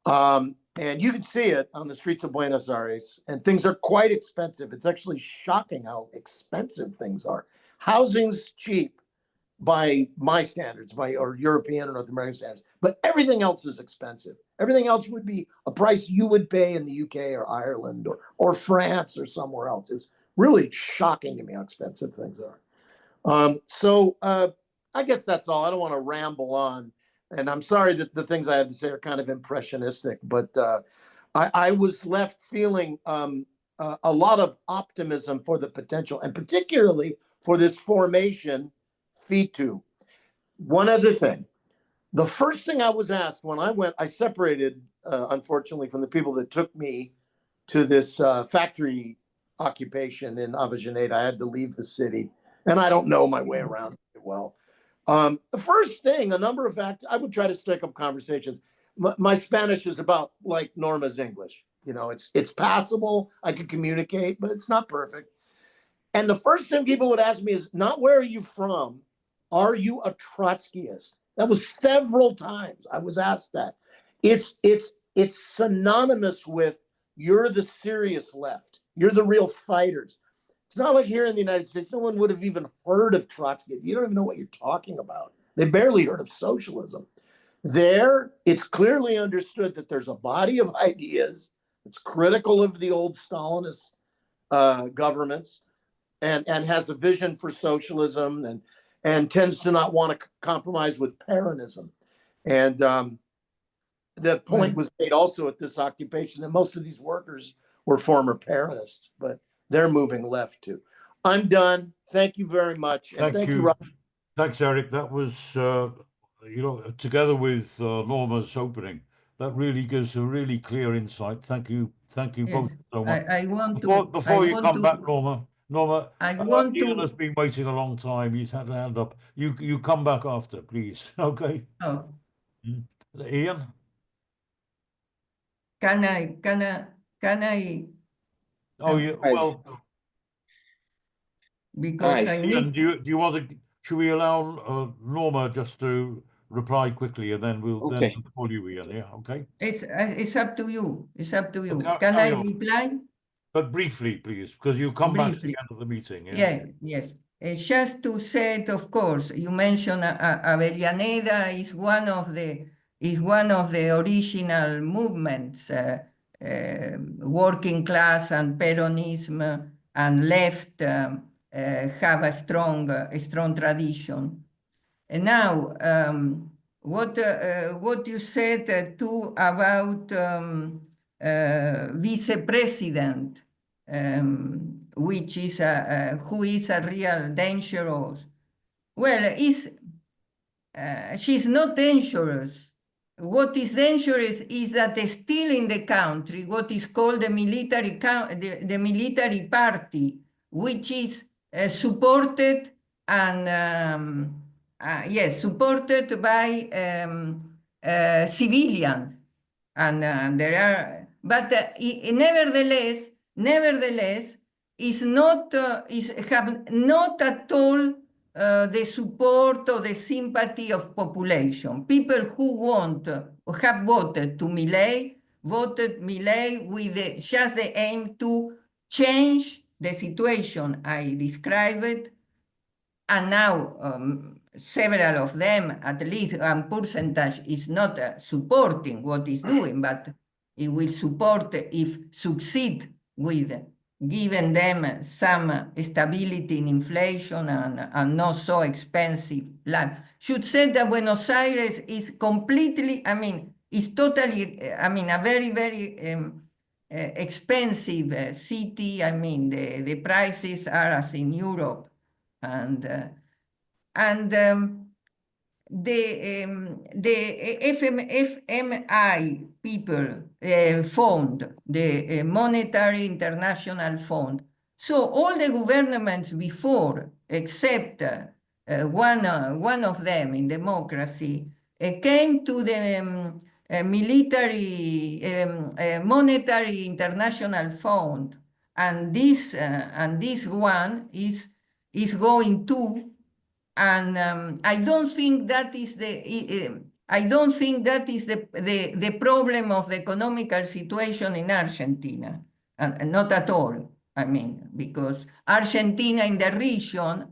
Speaker 4: And you can see it on the streets of Buenos Aires, and things are quite expensive. It's actually shocking how expensive things are. Housing's cheap by my standards, or European or North American standards, but everything else is expensive. Everything else would be a price you would pay in the UK or Ireland or France or somewhere else. It's really shocking to me how expensive things are. So I guess that's all. I don't want to ramble on. And I'm sorry that the things I have to say are kind of impressionistic, but I was left feeling a lot of optimism for the potential, and particularly for this formation, FITU. One other thing. The first thing I was asked when I separated, unfortunately, from the people that took me to this factory occupation in Avellaneda. I had to leave the city, and I don't know my way around it well. The first thing, a number of facts, I would try to strike up conversations. My Spanish is about like Norma's English. You know, it's passable. I can communicate, but it's not perfect. And the first thing people would ask me is not where are you from? Are you a Trotskyist? That was several times I was asked that. It's synonymous with you're the serious left. You're the real fighters. It's not like here in the United States, no one would have even heard of Trotsky. You don't even know what you're talking about. They barely heard of socialism. There, it's clearly understood that there's a body of ideas that's critical of the old Stalinist governments and has a vision for socialism and tends to not want to compromise with Peronism. And the point was made also at this occupation that most of these workers were former Peronists, but they're moving left too. I'm done. Thank you very much. And thank you, Rob.
Speaker 1: Thanks, Eric. That was, together with Norma's opening, that really gives a really clear insight. Thank you both so much.
Speaker 2: I want to
Speaker 1: before you come back, Norma, Ian has been waiting a long time. He's had a hand up. You come back after, please. Okay.
Speaker 2: Oh.
Speaker 1: Ian?
Speaker 2: Can I?
Speaker 1: Oh, yeah. Well,
Speaker 2: because I
Speaker 1: Ian,
Speaker 2: need.
Speaker 1: do you want to? Should we allow Norma just to reply quickly, and then we'll
Speaker 5: Okay.
Speaker 1: then call you, Ian? Yeah, okay.
Speaker 2: It's up to you. It's up to you.
Speaker 1: Okay,
Speaker 2: Can
Speaker 1: carry
Speaker 2: I
Speaker 1: on.
Speaker 2: reply?
Speaker 1: But briefly, please, because you come back at the
Speaker 2: Briefly.
Speaker 1: end of the meeting. Yeah.
Speaker 2: Yeah, yes. Just to say it, of course, you mentioned Avellaneda is one of the original movements, working class and Peronism and left have a strong tradition. And now, what you said too about vice president, which is who is a real dangerous. Well, she's not dangerous. What is dangerous is that still in the country, what is called the military party, which is supported and yes, supported by civilians, and there are, but nevertheless, is not have not at all the support or the sympathy of population. People who want or have voted Milei with just the aim to change the situation I described, and now several of them, at least a percentage, is not supporting what is doing, but it will support if succeed with giving them some stability in inflation and not so expensive life. Should say that Buenos Aires is completely, is totally, a very, very expensive city. The prices are as in Europe, and the FMI people fund, the Monetary International Fund. So all the governments before, except one of them in democracy, came to the Monetary International Fund, and this one is going to. And I don't think that is the problem of the economical situation in Argentina, not at all. Because Argentina in the region,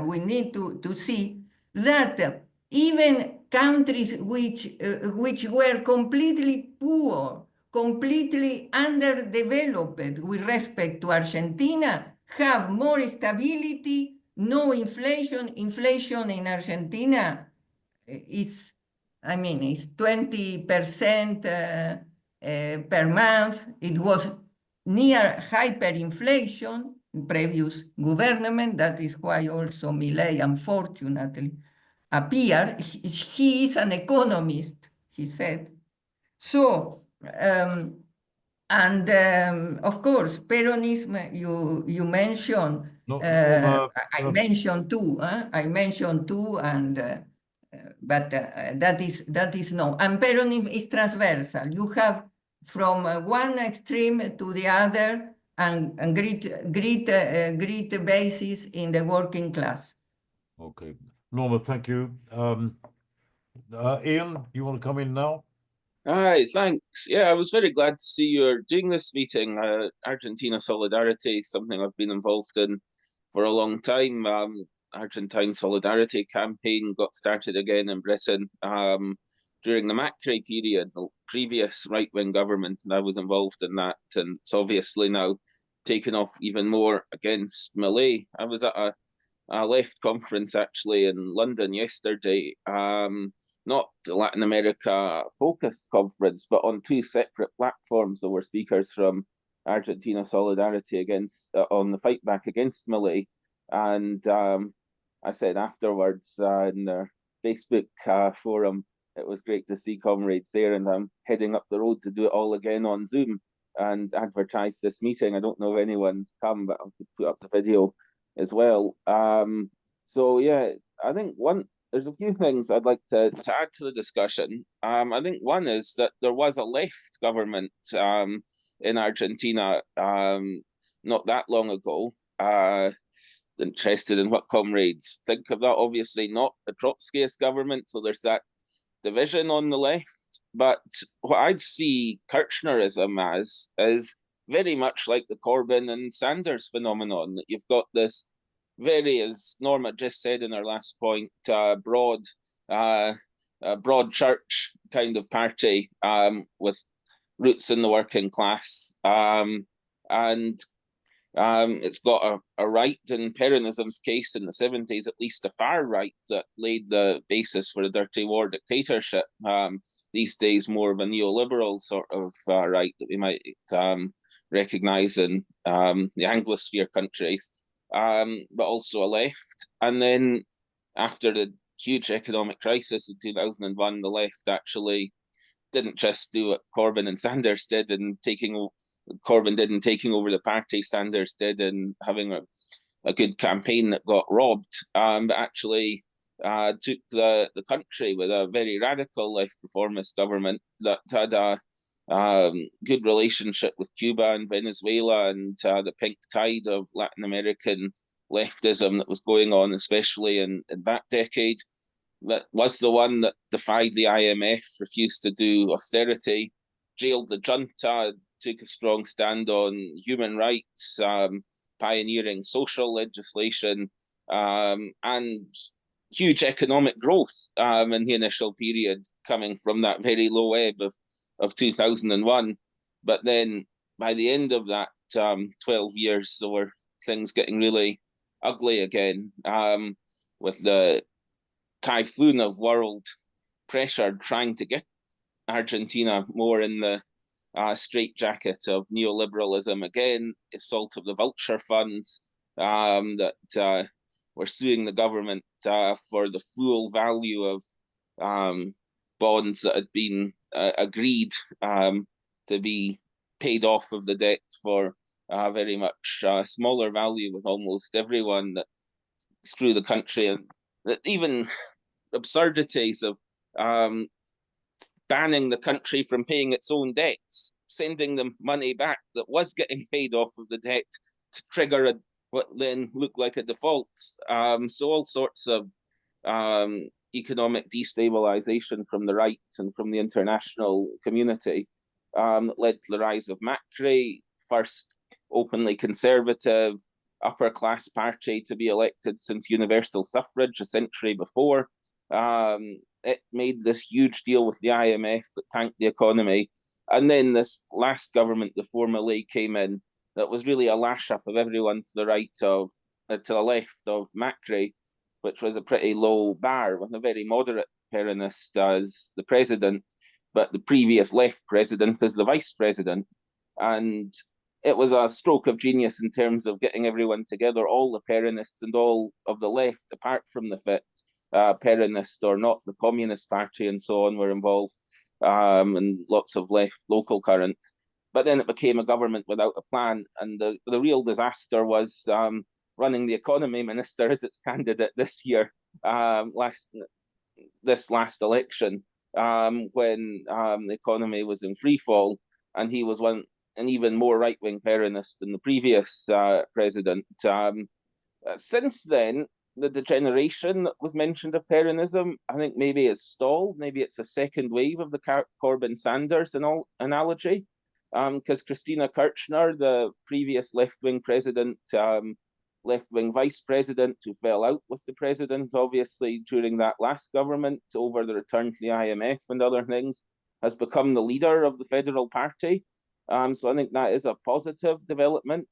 Speaker 2: we need to see that even countries which were completely poor, completely underdeveloped with respect to Argentina, have more stability. No inflation. Inflation in Argentina is 20% per month. It was near hyperinflation in previous government. That is why also Milei, unfortunately, appeared. He is an economist, he said. So, of course, Peronism, you mentioned. I mentioned two, and but that is no. And Peronism is transversal. You have from one extreme to the other, and great basis in the working class.
Speaker 1: Okay, Norma, thank you. Ian, you want to come in now?
Speaker 5: Hi, thanks. Yeah, I was very glad to see you're doing this meeting. Argentina Solidarity is something I've been involved in for a long time. Argentine Solidarity campaign got started again in Britain during the Macri period, the previous right-wing government, and I was involved in that. And it's obviously now taken off even more against Milei. I was at a left conference actually in London yesterday. Not Latin America focused conference, but on two separate platforms. There were speakers from Argentina Solidarity against on the fight back against Milei, and I said afterwards in their Facebook forum, it was great to see comrades there, and I'm heading up the road to do it all again on Zoom and advertise this meeting. I don't know if anyone's come, but I'll put up the video as well. So yeah, I think there's a few things I'd like to add to the discussion. I think one is that there was a left government in Argentina not that long ago. interested in what comrades think of that. Obviously not a Trotskyist government, so there's that division on the left. But what I'd see Kirchnerism as is very much like the Corbyn and Sanders phenomenon, that you've got this very, as Norma just said in her last point, broad church kind of party with roots in the working class. And it's got a right, in Peronism's case in the 70s, at least a far right, that laid the basis for a dirty war dictatorship. These days, more of a neoliberal sort of right that we might recognize in the Anglosphere countries, but also a left. And then after the huge economic crisis in 2001, the left actually didn't just do what Corbyn and Sanders did in taking over the party. Sanders did in having a good campaign that got robbed, but actually took the country with a very radical left reformist government that had a good relationship with Cuba and Venezuela and the pink tide of Latin American leftism that was going on, especially in that decade. That was the one that defied the IMF, refused to do austerity, jailed the junta, took a strong stand on human rights, pioneering social legislation, and huge economic growth in the initial period, coming from that very low ebb of 2001. But then by the end of that 12 years, there were things getting really ugly again, with the typhoon of world pressure trying to get Argentina more in the straitjacket of neoliberalism again, assault of the vulture funds that were suing the government for the full value of bonds that had been agreed to be paid off of the debt for very much smaller value with almost everyone that through the country, and even absurdities of banning the country from paying its own debts, sending them money back that was getting paid off of the debt to trigger what then looked like a default. So all sorts of economic destabilization from the right and from the international community led to the rise of Macri, first openly conservative, upper class party to be elected since universal suffrage a century before. It made this huge deal with the IMF that tanked the economy. And then this last government, before Milei came in, that was really a lash up of everyone to the right of, to the left of Macri, which was a pretty low bar, with a very moderate Peronist as the president, but the previous left president as the vice president. And it was a stroke of genius in terms of getting everyone together, all the Peronists and all of the left, apart from the fit Peronist or not, the Communist Party and so on were involved, and lots of left local currents. But then it became a government without a plan, and the real disaster was running the economy minister as its candidate this year, this last election, when the economy was in free fall, and he was an even more right-wing Peronist than the previous president. Since then, the degeneration that was mentioned of Peronism, I think maybe is stalled. Maybe it's a second wave of the Corbyn-Sanders analogy, because Christina Kirchner, the previous left-wing president, left-wing vice president who fell out with the president, obviously, during that last government over the return to the IMF and other things, has become the leader of the federal party. So I think that is a positive development.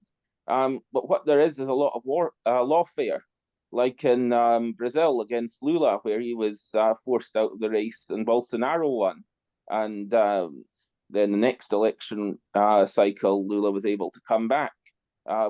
Speaker 5: But what there is a lot of lawfare, like in Brazil against Lula, where he was forced out of the race and Bolsonaro won. And then the next election cycle, Lula was able to come back.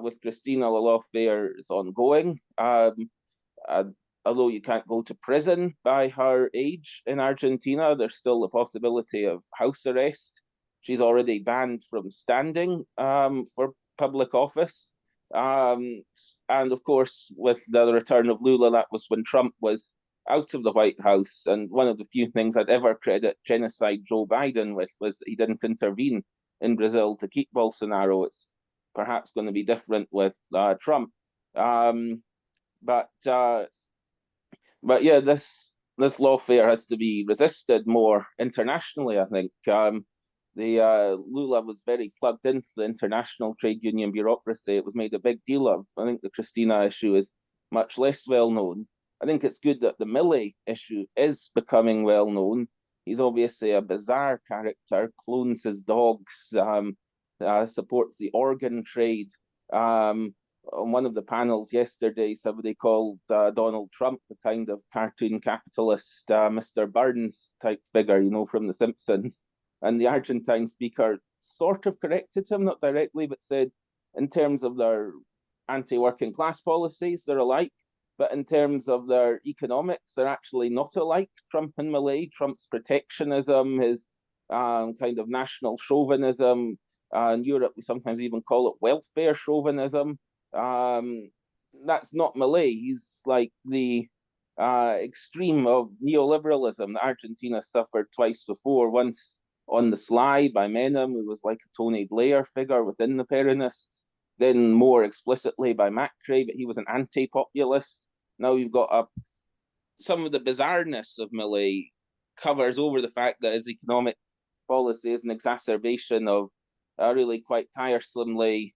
Speaker 5: With Cristina, the lawfare is ongoing. Although you can't go to prison by her age in Argentina, there's still the possibility of house arrest. She's already banned from standing for public office. And of course, with the return of Lula, that was when Trump was out of the White House. And one of the few things I'd ever credit genocide Joe Biden with was that he didn't intervene in Brazil to keep Bolsonaro. It's perhaps going to be different with Trump. But yeah, this lawfare has to be resisted more internationally, I think. Lula was very plugged into the international trade union bureaucracy. It was made a big deal of. I think the Christina issue is much less well known. I think it's good that the Milei issue is becoming well known. He's obviously a bizarre character, clones his dogs, supports the organ trade. On one of the panels yesterday, somebody called Donald Trump the kind of cartoon capitalist Mr. Burns type figure, from The Simpsons. And the Argentine speaker sort of corrected him, not directly, but said in terms of their anti-working class policies, they're alike. But in terms of their economics, they're actually not alike. Trump and Milei, Trump's protectionism, his kind of national chauvinism. In Europe, we sometimes even call it welfare chauvinism. That's not Milei. He's like the extreme of neoliberalism that Argentina suffered twice before. Once on the sly by Menem, who was like a Tony Blair figure within the Peronists, then more explicitly by Macri, but he was an anti-populist. Now you've got some of the bizarreness of Milei covers over the fact that his economic policy is an exacerbation of really quite tiresomely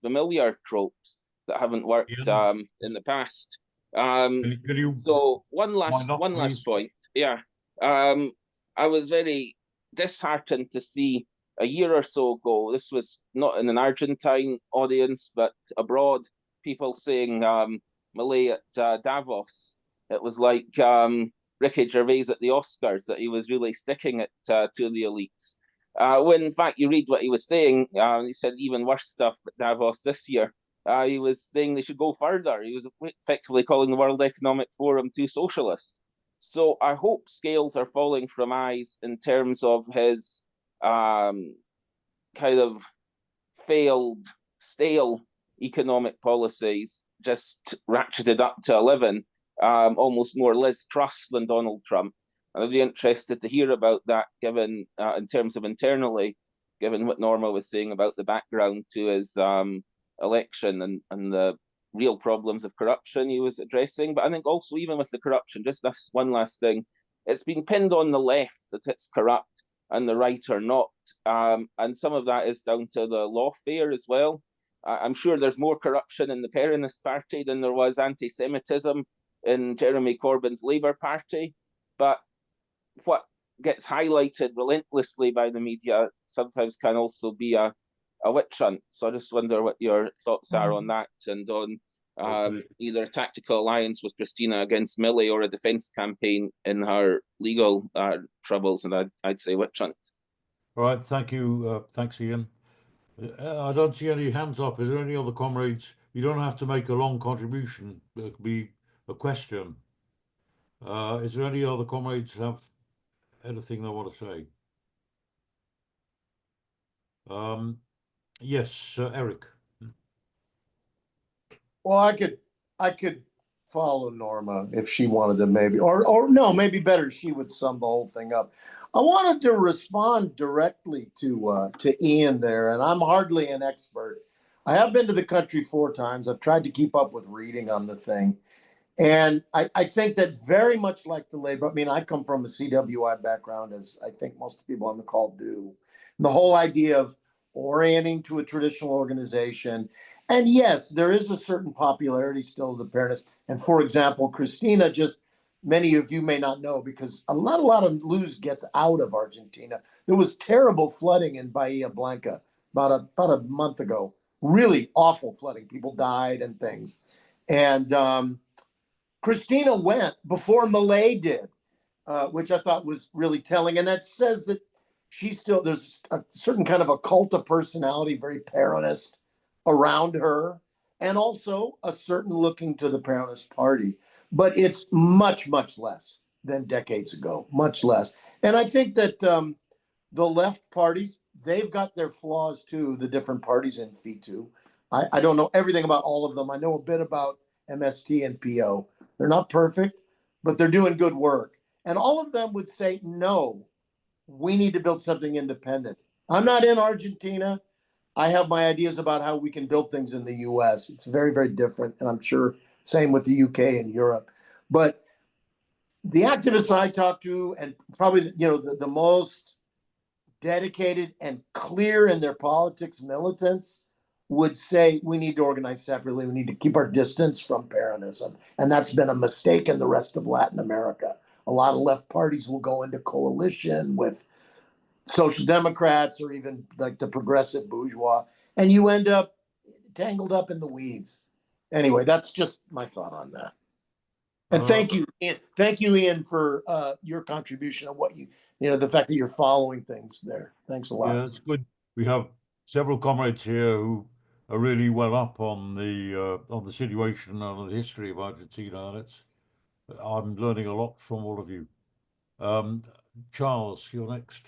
Speaker 5: familiar tropes that haven't worked in the past. So one last point. Yeah. I was very disheartened to see a year or so ago, this was not in an Argentine audience, but abroad, people saying Milei at Davos. It was like Ricky Gervais at the Oscars, that he was really sticking it to the elites. When in fact you read what he was saying, he said even worse stuff at Davos this year. He was saying they should go further. He was effectively calling the World Economic Forum too socialist. So I hope scales are falling from eyes in terms of his kind of failed, stale economic policies, just ratcheted up to 11, almost more Liz Truss than Donald Trump. And I'd be interested to hear about that, given in terms of internally, given what Norma was saying about the background to his election and the real problems of corruption he was addressing. But I think also, even with the corruption, just this one last thing, it's been pinned on the left that it's corrupt and the right are not. And some of that is down to the lawfare as well. I'm sure there's more corruption in the Peronist Party than there was anti-Semitism in Jeremy Corbyn's Labour Party. But what gets highlighted relentlessly by the media sometimes can also be a witch hunt. So I just wonder what your thoughts are on that, and on either a tactical alliance with Christina against Milei or a defence campaign in her legal troubles. And I'd say witch hunt.
Speaker 1: All right, thank you. Thanks, Ian. I don't see any hands up. Is there any other comrades? You don't have to make a long contribution. It could be a question. Is there any other comrades have anything they want to say? Yes, Eric.
Speaker 4: Well, I could follow Norma if she wanted to, maybe, or no, maybe better, she would sum the whole thing up. I wanted to respond directly to Ian there, and I'm hardly an expert. I have been to the country 4 times. I've tried to keep up with reading on the thing. And I think that very much like the labor, I mean, I come from a CWI background, as I think most people on the call do. And the whole idea of orienting to a traditional organization. And yes, there is a certain popularity still of the Peronists. And for example, Christina, just many of you may not know, because a lot of news gets out of Argentina. There was terrible flooding in Bahia Blanca about a month ago. Really awful flooding. People died and things. And Christina went before Milei did, which I thought was really telling. And that says that there's a certain kind of a cult of personality, very Peronist around her, and also a certain looking to the Peronist party. But it's much, much less than decades ago, much less. And I think that the left parties, they've got their flaws too, the different parties in FITU. I don't know everything about all of them. I know a bit about MST and PO. They're not perfect, but they're doing good work. And all of them would say, no, we need to build something independent. I'm not in Argentina. I have my ideas about how we can build things in the US. It's very, very different. And I'm sure Same with the UK and Europe. But the activists I talk to, and probably the most dedicated and clear in their politics militants, would say we need to organize separately. We need to keep our distance from Peronism. And that's been a mistake in the rest of Latin America. A lot of left parties will go into coalition with social democrats or even like the progressive bourgeois, and you end up tangled up in the weeds. Anyway, that's just my thought on that. And thank you, Ian. Thank you, Ian, for your contribution on what the fact that you're following things there. Thanks a lot.
Speaker 1: Yeah, it's good. We have several comrades here who are really well up on the situation and on the history of Argentina, and I'm learning a lot from all of you. Charles, you're next.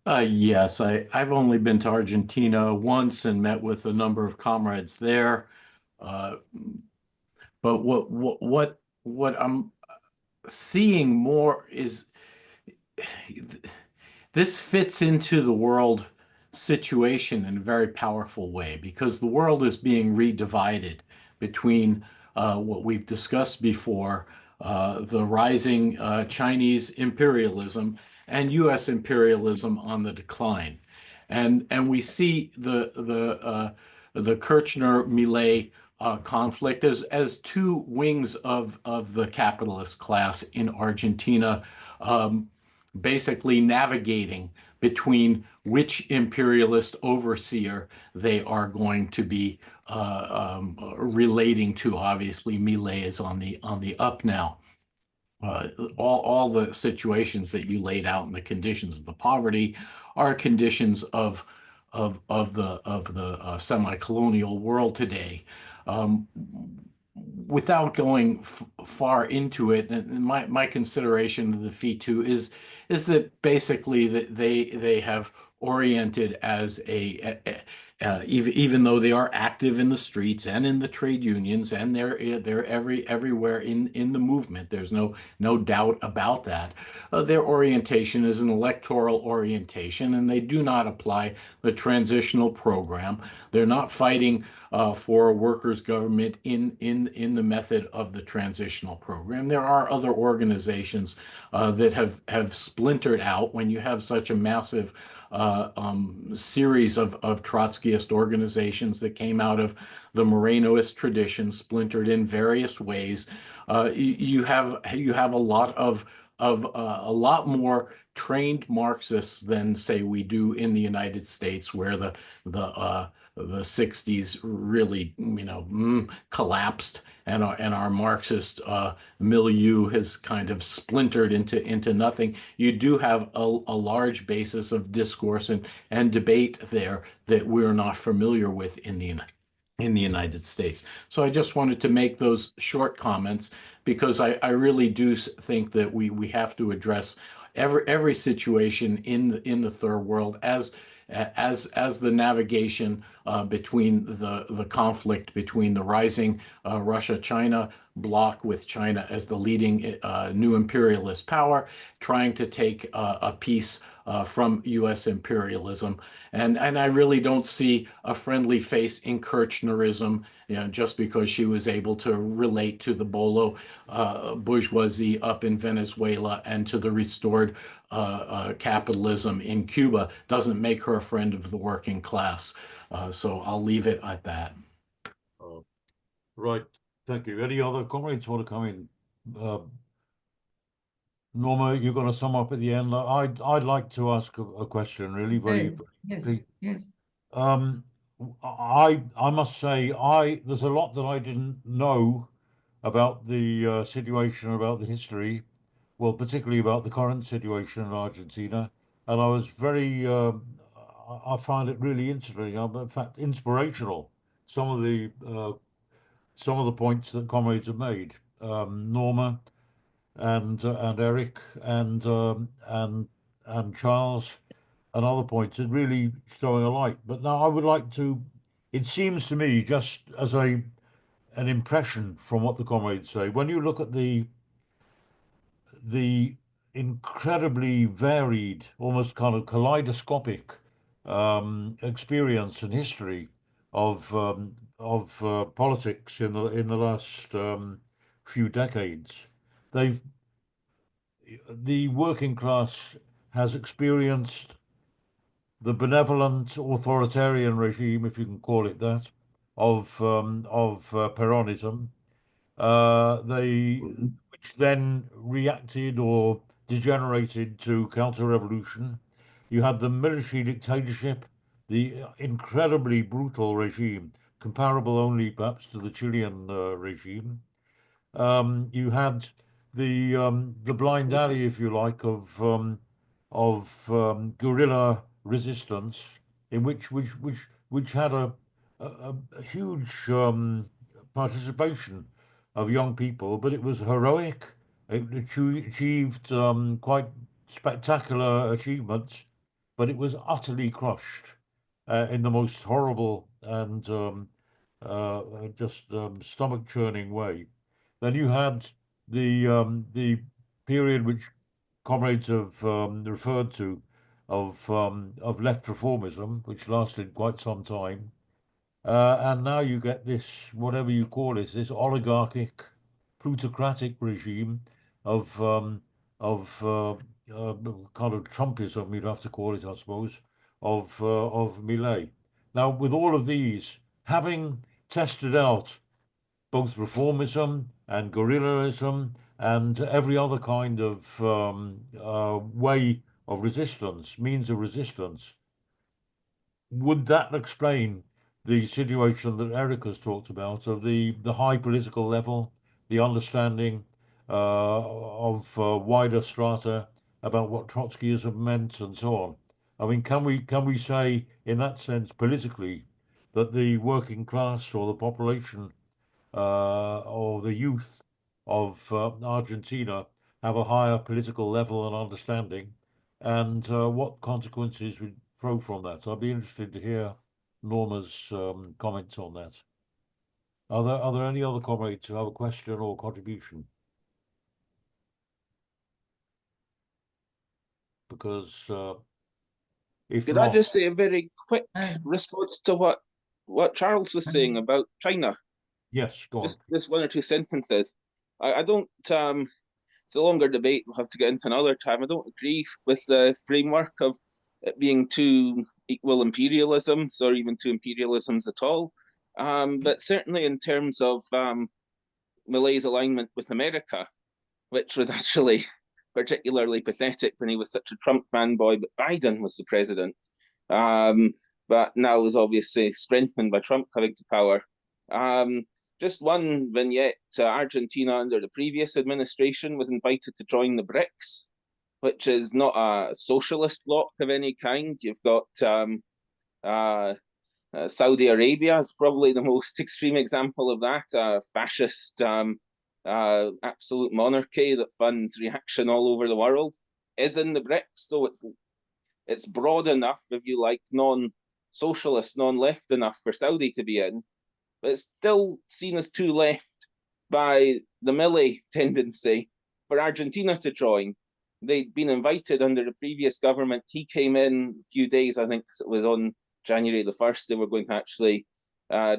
Speaker 6: Yes, I've only been to Argentina once and met with a number of comrades there. But what I'm seeing more is this fits into the world situation in a very powerful way, because the world is being redivided between what we've discussed before, the rising Chinese imperialism and U.S. imperialism on the decline, and we see the Kirchner-Milei conflict as two wings of the capitalist class in Argentina, basically navigating between which imperialist overseer they are going to be relating to. Obviously, Milei is on the up now. All the situations that you laid out and the conditions of the poverty are conditions of the semi-colonial world today. Without going far into it, and my consideration of the FITU is that basically that they have oriented as even though they are active in the streets and in the trade unions, and they're everywhere in the movement. There's no doubt about that. Their orientation is an electoral orientation, and they do not apply the transitional program. They're not fighting for a workers' government in the method of the transitional program. There are other organizations that have splintered out when you have such a massive series of Trotskyist organizations that came out of the Morenoist tradition, splintered in various ways. You have a lot more trained Marxists than, say, we do in the United States, where the 60s really collapsed, and our Marxist milieu has kind of splintered into nothing. You do have a large basis of discourse and debate there that we're not familiar with in the United States. So I just wanted to make those short comments, because I really do think that we have to address every situation in the third world as the navigation between the conflict between the rising Russia-China bloc, with China as the leading new imperialist power, trying to take a piece from U.S. imperialism. And I really don't see a friendly face in Kirchnerism, just because she was able to relate to the Bolo bourgeoisie up in Venezuela and to the restored capitalism in Cuba, doesn't make her a friend of the working class. So I'll leave it at that.
Speaker 1: Right. Thank you. Any other comrades want to come in? Norma, you're going to sum up at the end. I'd like to ask a question, really, very quickly.
Speaker 2: Yes.
Speaker 1: I must say, there's a lot that I didn't know about the situation, about the history, well, particularly about the current situation in Argentina, and I was I find it really interesting. In fact, inspirational. Some of the points that comrades have made, Norma and Eric and Charles, and other points, are really throwing a light. But now I would like to. It seems to me, just as an impression from what the comrades say, when you look at the incredibly varied, almost kind of kaleidoscopic experience and history of politics in the last few decades. The working class has experienced the benevolent authoritarian regime, if you can call it that, of Peronism, which then reacted or degenerated to counter-revolution. You had the military dictatorship, the incredibly brutal regime, comparable only perhaps to the Chilean regime. You had the blind alley, if you like, of guerrilla resistance, in which had a huge participation of young people, but it was heroic. It achieved quite spectacular achievements, but it was utterly crushed in the most horrible and just stomach churning way. Then you had the period which comrades have referred to of left reformism, which lasted quite some time, and now you get this, whatever you call it, this oligarchic, plutocratic regime of kind of Trumpism, you'd have to call it, I suppose, of Milei. Now, with all of these, having tested out both reformism and guerrillism and every other kind of way of resistance, means of resistance, would that explain the situation that Eric has talked about of the high political level, the understanding of wider strata about what Trotskyism meant and so on? I mean, can we say in that sense politically that the working class or the population or the youth of Argentina have a higher political level and understanding, and what consequences would flow from that? I'd be interested to hear Norma's comments on that. Are there any other comrades who have a question or contribution? Because if
Speaker 5: Could
Speaker 1: not,
Speaker 5: I just say a very quick response to what Charles was saying about China?
Speaker 1: yes, go on.
Speaker 5: Just one or two sentences. I don't. It's a longer debate. We'll have to get into another time. I don't agree with the framework of it being two equal imperialisms or even two imperialisms at all. But certainly in terms of Milei's alignment with America, which was actually particularly pathetic when he was such a Trump fanboy, but Biden was the president. But now is obviously strengthened by Trump coming to power. Just one vignette, Argentina under the previous administration was invited to join the BRICS, which is not a socialist bloc of any kind. You've got Saudi Arabia is probably the most extreme example of that, fascist absolute monarchy that funds reaction all over the world, is in the BRICS. So it's broad enough, if you like, non-socialist, non-left enough for Saudi to be in, but it's still seen as too left by the Milei tendency for Argentina to join. They'd been invited under the previous government. He came in a few days, I think it was on January the 1st, they were going to actually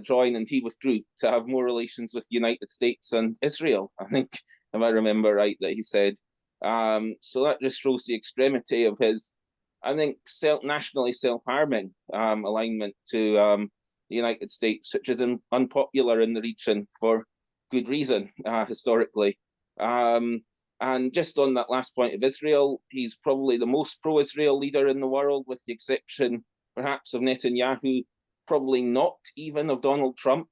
Speaker 5: join, and he withdrew to have more relations with the United States and Israel, I think, if I remember right, that he said. So that just shows the extremity of his, I think, nationally self-harming alignment to the United States, which is unpopular in the region for good reason, historically. And just on that last point of Israel, he's probably the most pro-Israel leader in the world, with the exception perhaps of Netanyahu, probably not even of Donald Trump.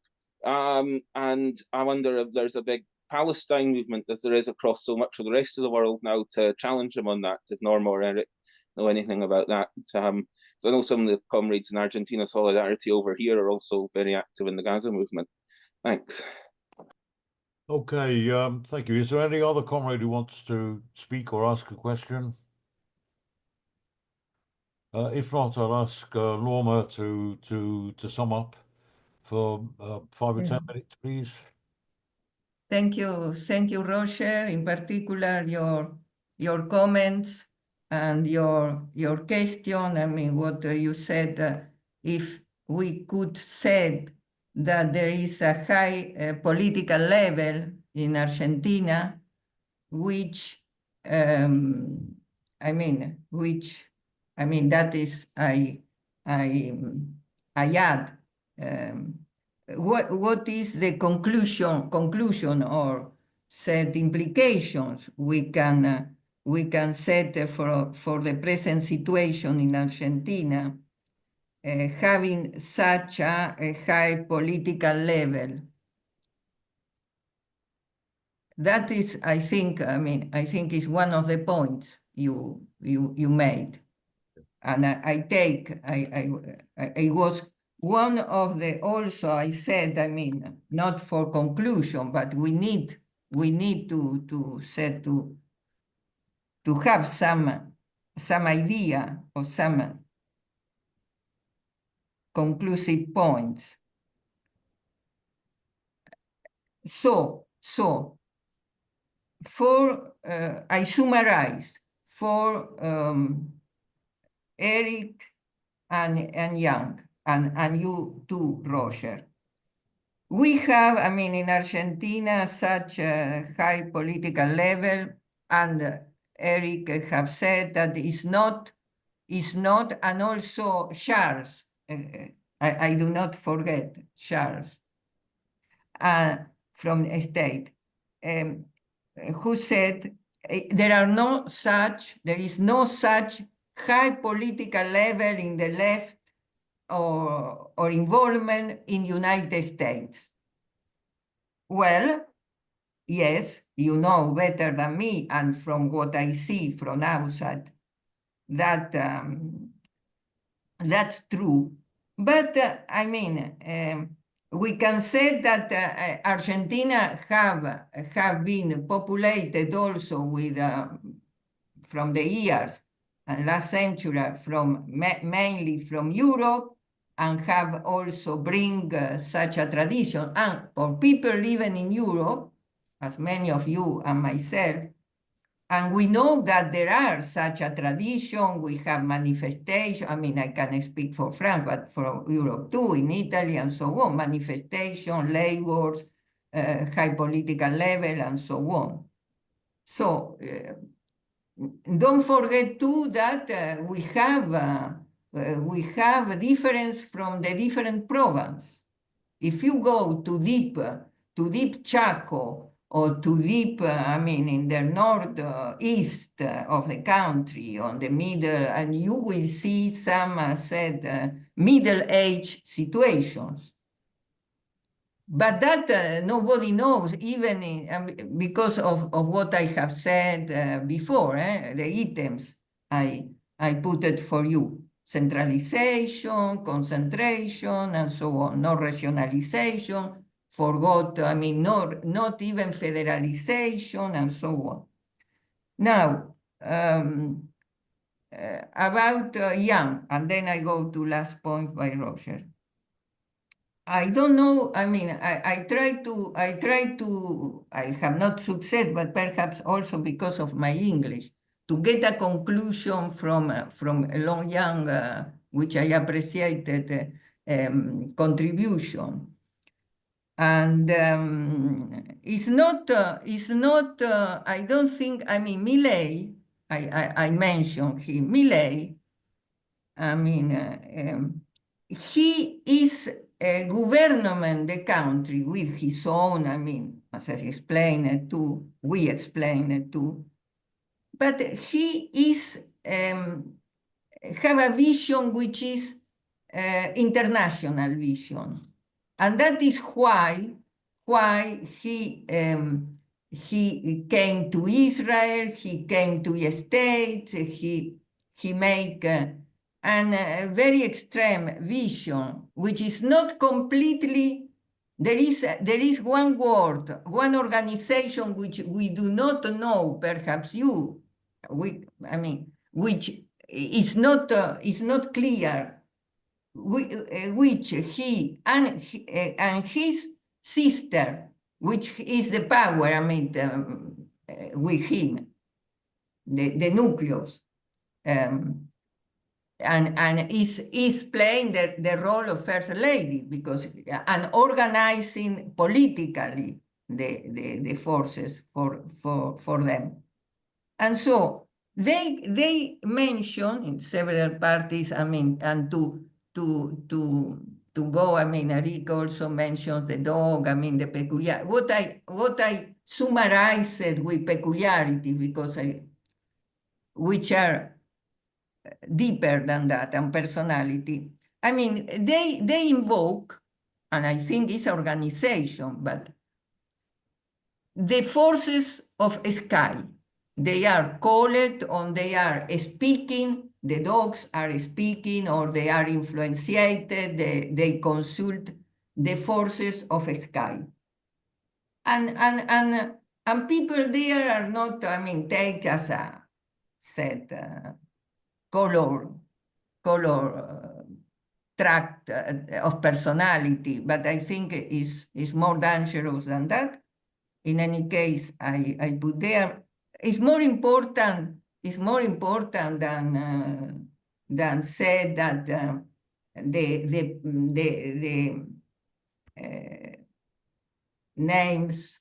Speaker 5: And I wonder if there's a big Palestine movement, as there is across so much of the rest of the world now, to challenge him on that, if Norma or Eric know anything about that. So I know some of the comrades in Argentina Solidarity over here are also very active in the Gaza movement. Thanks.
Speaker 1: Okay, thank you. Is there any other comrade who wants to speak or ask a question? If not, I'll ask Norma to sum up for 5 or 10 minutes, please.
Speaker 2: Thank you, Roger. In particular, your comments and your question. I mean, what you said. If we could say that there is a high political level in Argentina, which that is I add. What is the conclusion or set implications we can set for the present situation in Argentina, having such a high political level? That is, I think is one of the points you made, and I was one of the, also I said, not for conclusion, but we need to have some idea or some conclusive points. So for I summarize for Eric and Young and you too, Roger. We have, in Argentina, such a high political level, and Eric have said that is not, and also Charles, I do not forget Charles, from a state, who said there is no such high political level in the left or involvement in United States. Well, yes, you know better than me, and from what I see from outside, that that's true. But we can say that Argentina have been populated also with from the years last century mainly from Europe, and have also bring such a tradition. And for people living in Europe, as many of you and myself, and we know that there are such a tradition, we have manifestation, I can speak for France, but for Europe too, in Italy and so on, manifestation, labors, high political level and so on. So don't forget too that we have a difference from the different provinces. If you go to deep Chaco or to deep, in the northeast of the country, on the middle, and you will see some middle-age situations. But that nobody knows, even because of what I have said before, the items I put it for you. Centralization, concentration, and so on. No regionalization, forgot, not even federalization, and so on. Now, about Young, and then I go to last point by Roger. I don't know, I have not succeeded, but perhaps also because of my English, to get a conclusion from Long Young, which I appreciated contribution. And it's not, I don't think, Milei, I mentioned him, Milei, he is government the country with his own, as I explained it too, we explained it too, but he is have a vision which is international vision, and that is why he came to Israel, he came to the States, he make a very extreme vision, which is not completely, there is one word, one organization which we do not know, perhaps you, which is not clear, which he and his sister, which is the power, with him, the nucleus, and is playing the role of first lady, because and organizing politically the forces for them. And so they mention in several parties, I mean, and to go, I mean, Eric also mentions the dog, I mean, the peculiar, what I summarized with peculiarity, because which are deeper than that, and personality. I mean, they invoke, and I think it's organization, but the forces of sky. They are called, or they are speaking, the dogs are speaking, or they are influenciated, they consult the forces of sky. And people there are not, I mean, take as a set color tract of personality, but I think is more dangerous than that. In any case, I put there, it's more important than said that the names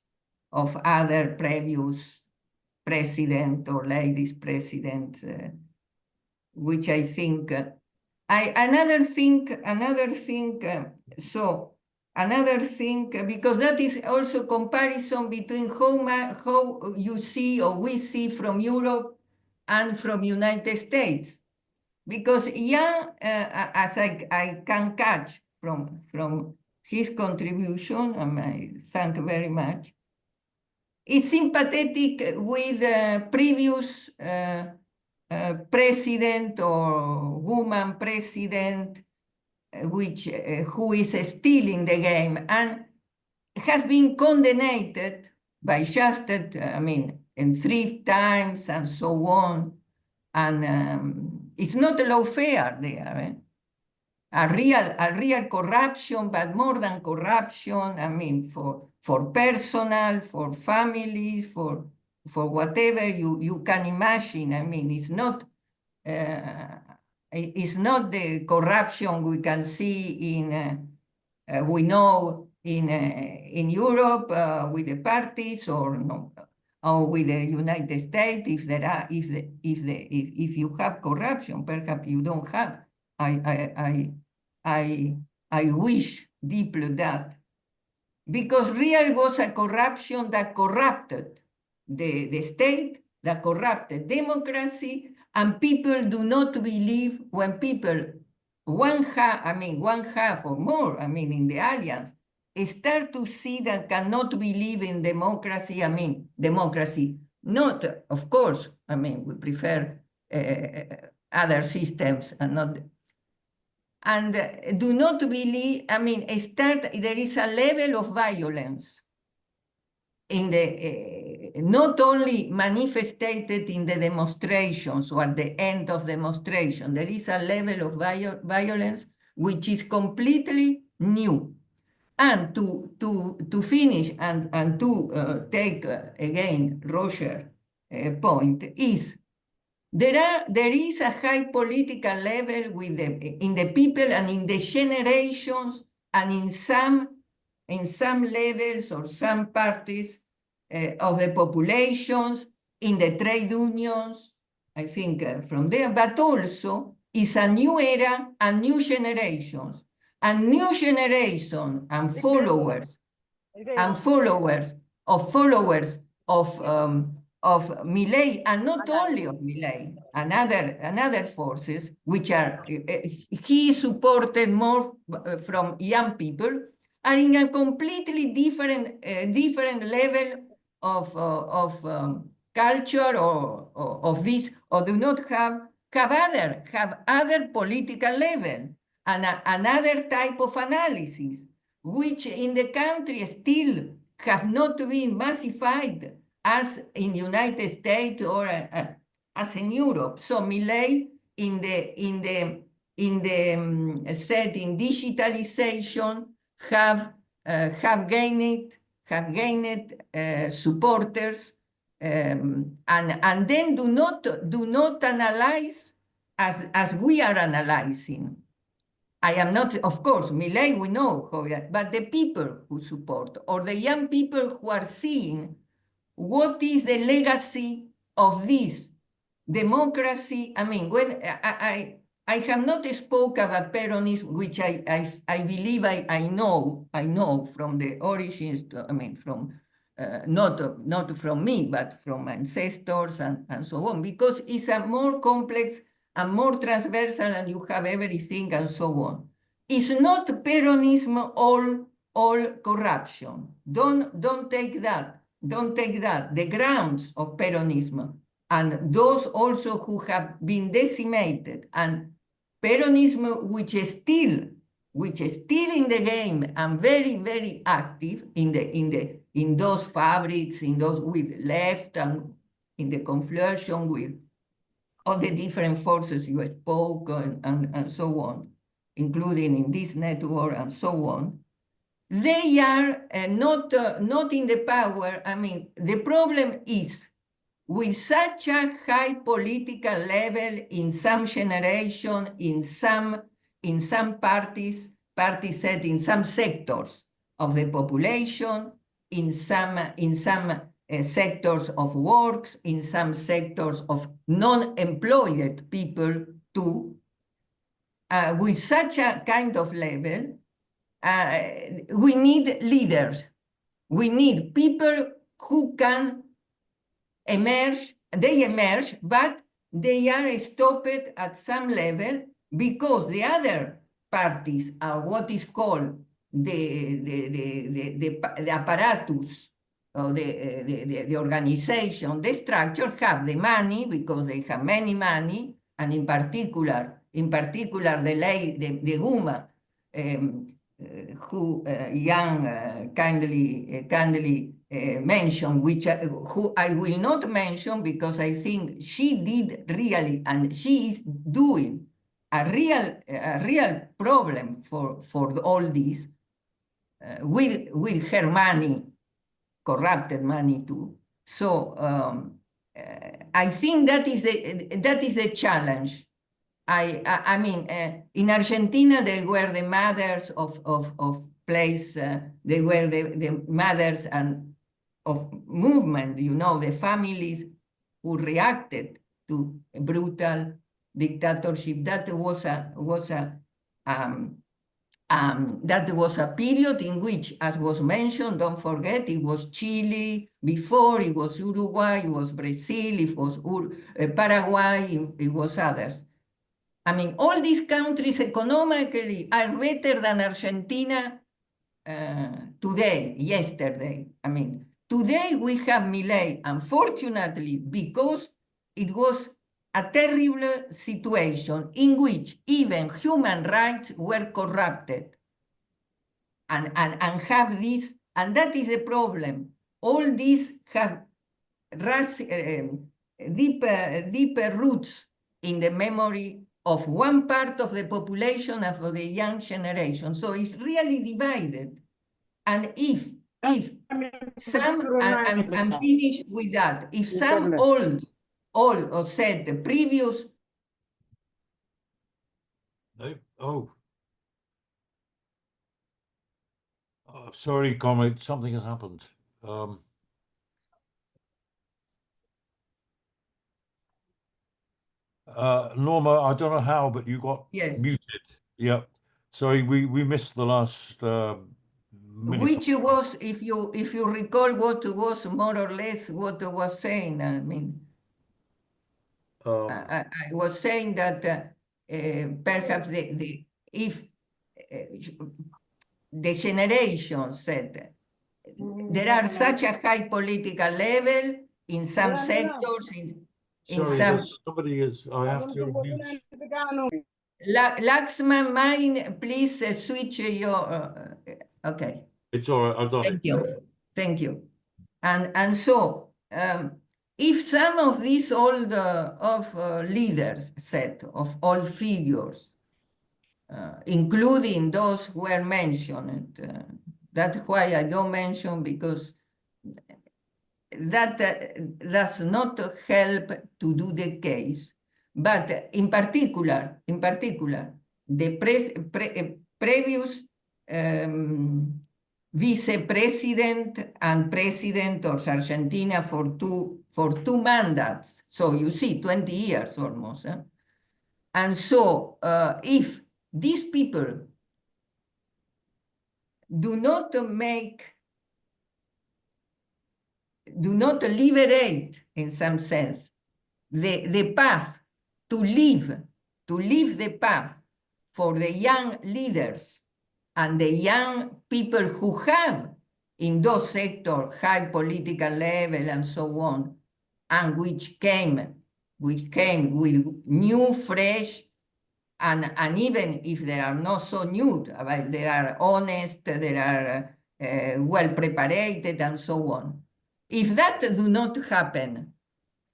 Speaker 2: of other previous president or ladies presidents, which I think another thing, because that is also comparison between how you see or we see from Europe and from United States. Because as I can catch from his contribution, and I thank very much, is sympathetic with previous president or woman president, who is still in the game and has been condemned by justice, I mean, in 3 times and so on. And it's not lawfare there. A real corruption, but more than corruption, I mean, for personal, for families, for whatever you can imagine. I mean, it's not the corruption we can see we know in Europe with the parties, or with the United States. If you have corruption, perhaps you don't have. I wish deeply that, because real was a corruption that corrupted the state, that corrupted democracy, and people do not believe when people, one half or more, I mean, in the alliance, start to see that cannot believe in democracy. I mean, democracy, not, of course, I mean, we prefer other systems and not, and do not believe, I mean, there is a level of violence in the, not only manifested in the demonstrations or at the end of demonstration, there is a level of violence which is completely new. And to finish and to take again Roger's point is, there is a high political level in the people and in the generations and in some levels or some parties of the populations, in the trade unions, I think from there, but also is a new era and new generations. And new generation and followers of Milei, and not only of Milei, and other forces, which are he supported more from young people, are in a completely different level of culture or of this, or do not have other political level and another type of analysis, which in the country still have not been massified as in the United States or as in Europe. So Milei in the setting digitalization have gained supporters, and then do not analyze as we are analyzing. I am not, of course, Milei, we know, but the people who support, or the young people who are seeing what is the legacy of this democracy. I mean, when I have not spoke about Peronism, which I believe I know from the origins, from not from me, but from ancestors and so on, because it's a more complex and more transversal, and you have everything and so on. It's not Peronism all corruption. Don't take that. Don't take that. The grounds of Peronism and those also who have been decimated, and Peronism, which is still in the game and very, very active in those fabrics, in those with left and in the confluence with all the different forces you spoke and so on, including in this network and so on. They are not in the power. I mean, the problem is with such a high political level in some generation, in some parties set in some sectors of the population, in some sectors of works, in some sectors of non-employed people too, with such a kind of level, we need leaders. We need people who can emerge. They emerge, but they are stopped at some level because the other parties are what is called the apparatus, or the organization, the structure, have the money because they have many money, and in particular the woman who Jan kindly mentioned, which who I will not mention because I think she did really, and she is doing a real problem for all this with her money, corrupted money too. So I think that is the challenge. I mean, in Argentina, they were the mothers of place. They were the mothers and of movement. You know, the families who reacted to a brutal dictatorship. That was a period in which, as was mentioned, don't forget, it was Chile before, it was Uruguay, it was Brazil, it was Paraguay, it was others. I mean, all these countries economically are better than Argentina today, yesterday. I mean, today we have Milei, unfortunately, because it was a terrible situation in which even human rights were corrupted and have this, and that is the problem. All these have deeper roots in the memory of one part of the population and for the young generation. So it's really divided. And if some, I'm finished with that, if some old or said the previous.
Speaker 1: Sorry, comrade, something has happened. Norma, I don't know how, but you got muted. Yeah. Sorry, we missed the last minute.
Speaker 2: Which was, if you recall, what was more or less what I was saying. I mean, I was saying that perhaps if the generation said there are such a high political level in some sectors, in some.
Speaker 1: Somebody is. I have to mute.
Speaker 2: Laxman, mine, please switch your. Okay.
Speaker 1: It's all right. I've done it.
Speaker 2: Thank you. And so, if some of these old leaders set of old figures, including those who were mentioned, that's why I don't mention, because that does not help to do the case. But in particular, previous vice president and president of Argentina for two mandats. So you see, 20 years almost. And so if these people do not liberate, in some sense, the path to leave the path for the young leaders and the young people who have in those sectors high political level and so on, and which came with new, fresh, and even if they are not so new, they are honest, they are well prepared and so on. If that do not happen,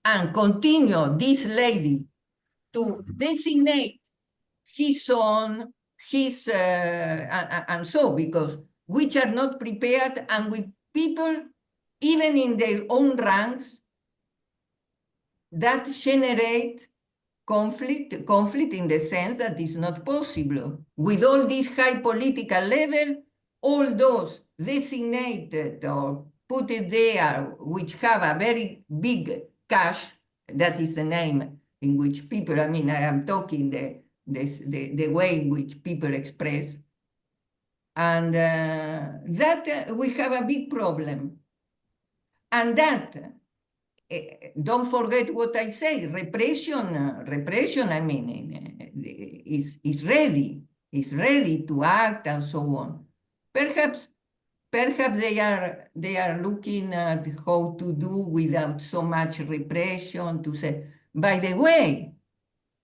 Speaker 2: and continue this lady to designate his own, and so, because which are not prepared, and with people, even in their own ranks, that generate conflict in the sense that is not possible. With all this high political level, all those designated or put it there, which have a very big cash, that is the name in which people, I mean, I am talking the way in which people express, and that we have a big problem. And that, don't forget what I say, repression, I mean, is ready to act and so on. Perhaps they are looking at how to do without so much repression, to say, by the way,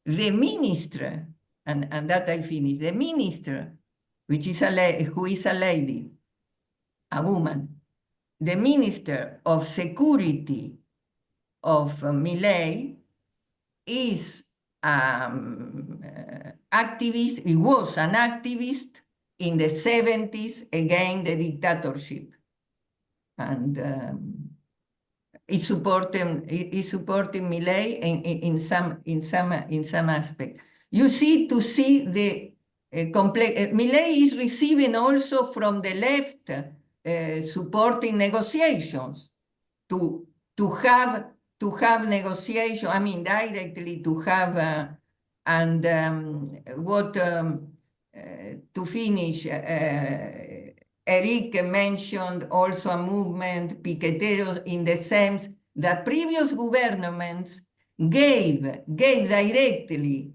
Speaker 2: the minister, and that I finish, the minister, which is who is a lady, a woman, the minister of security of Milei is activist. He was an activist in the 70s against the dictatorship, and is supporting Milei in some aspect. You see, to see the Milei is receiving also from the left supporting negotiations to have negotiation. I mean, directly to have to finish. Eric mentioned also a movement, piqueteros, in the sense that previous governments gave directly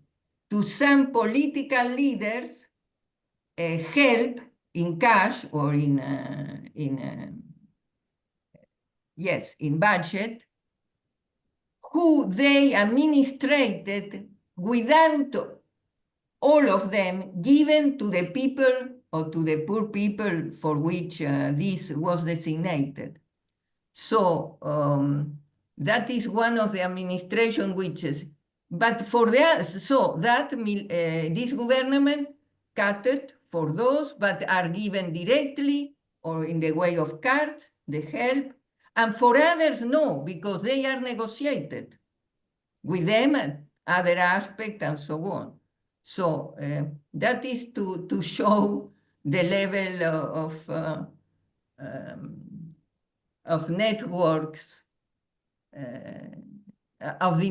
Speaker 2: to some political leaders help in cash or in budget, who they administrated without all of them given to the people or to the poor people for which this was designated. So that is one of the administration which but for this government cut it for those, but are given directly or in the way of cards, the help, and for others, no, because they are negotiated with them and other aspects and so on. So that is to show the level of networks, of the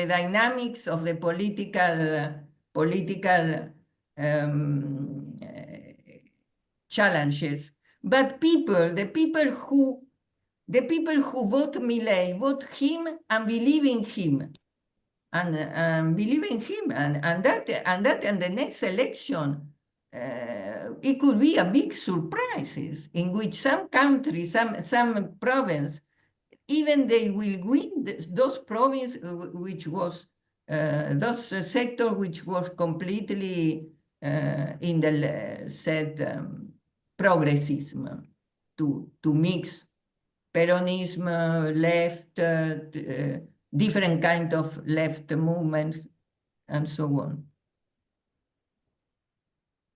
Speaker 2: dynamics of the political challenges. But the people who vote Milei, vote him and believe in him. And believe in him, and that in the next election, it could be a big surprises in which some country, some province, even they will win those province which was those sector which was completely in the said progressism, to mix Peronism, left, different kind of left movements, and so on.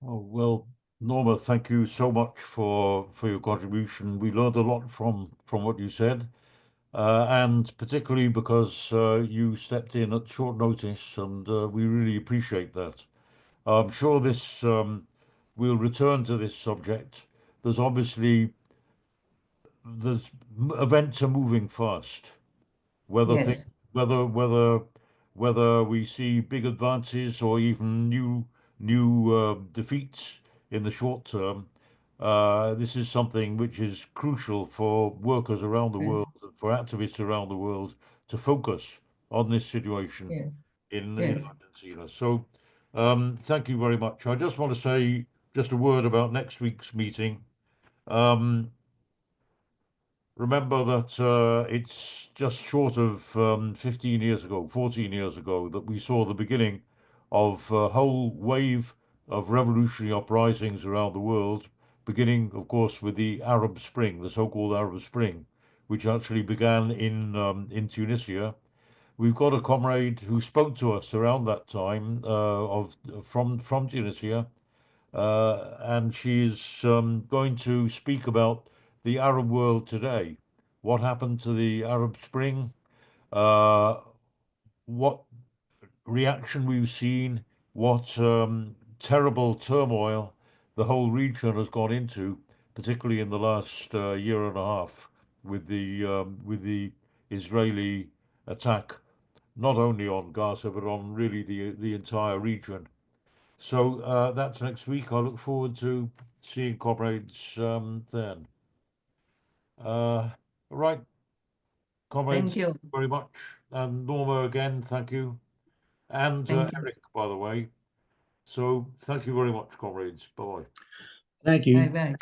Speaker 1: Oh, well, Norma, thank you so much for your contribution. We learned a lot from what you said. and particularly because you stepped in at short notice, and we really appreciate that. I'm sure we'll return to this subject. There's obviously events are moving fast. Whether
Speaker 2: Yes.
Speaker 1: whether we see big advances or even new defeats in the short term, this is something which is crucial for workers around the world, for activists around the world, to focus on this situation
Speaker 2: Yeah.
Speaker 1: in
Speaker 2: Yes.
Speaker 1: Argentina. So, thank you very much. I just want to say just a word about next week's meeting. Remember that it's just short of 15 years ago, 14 years ago, that we saw the beginning of a whole wave of revolutionary uprisings around the world, beginning, of course, with the Arab Spring, the so-called Arab Spring, which actually began in Tunisia. We've got a comrade who spoke to us around that time from Tunisia, and she's going to speak about the Arab world today. What happened to the Arab Spring? What reaction we've seen? What terrible turmoil the whole region has gone into, particularly in the last year and a half, with the Israeli attack, not only on Gaza but on really the entire region. So that's next week. I look forward to seeing comrades then. Right, comrades,
Speaker 2: Thank you.
Speaker 1: very much. And Norma, again, thank you. And
Speaker 2: Thank you.
Speaker 1: Eric, by the way. So thank you very much, comrades. Bye-bye.
Speaker 7: Thank you.
Speaker 2: Bye-bye.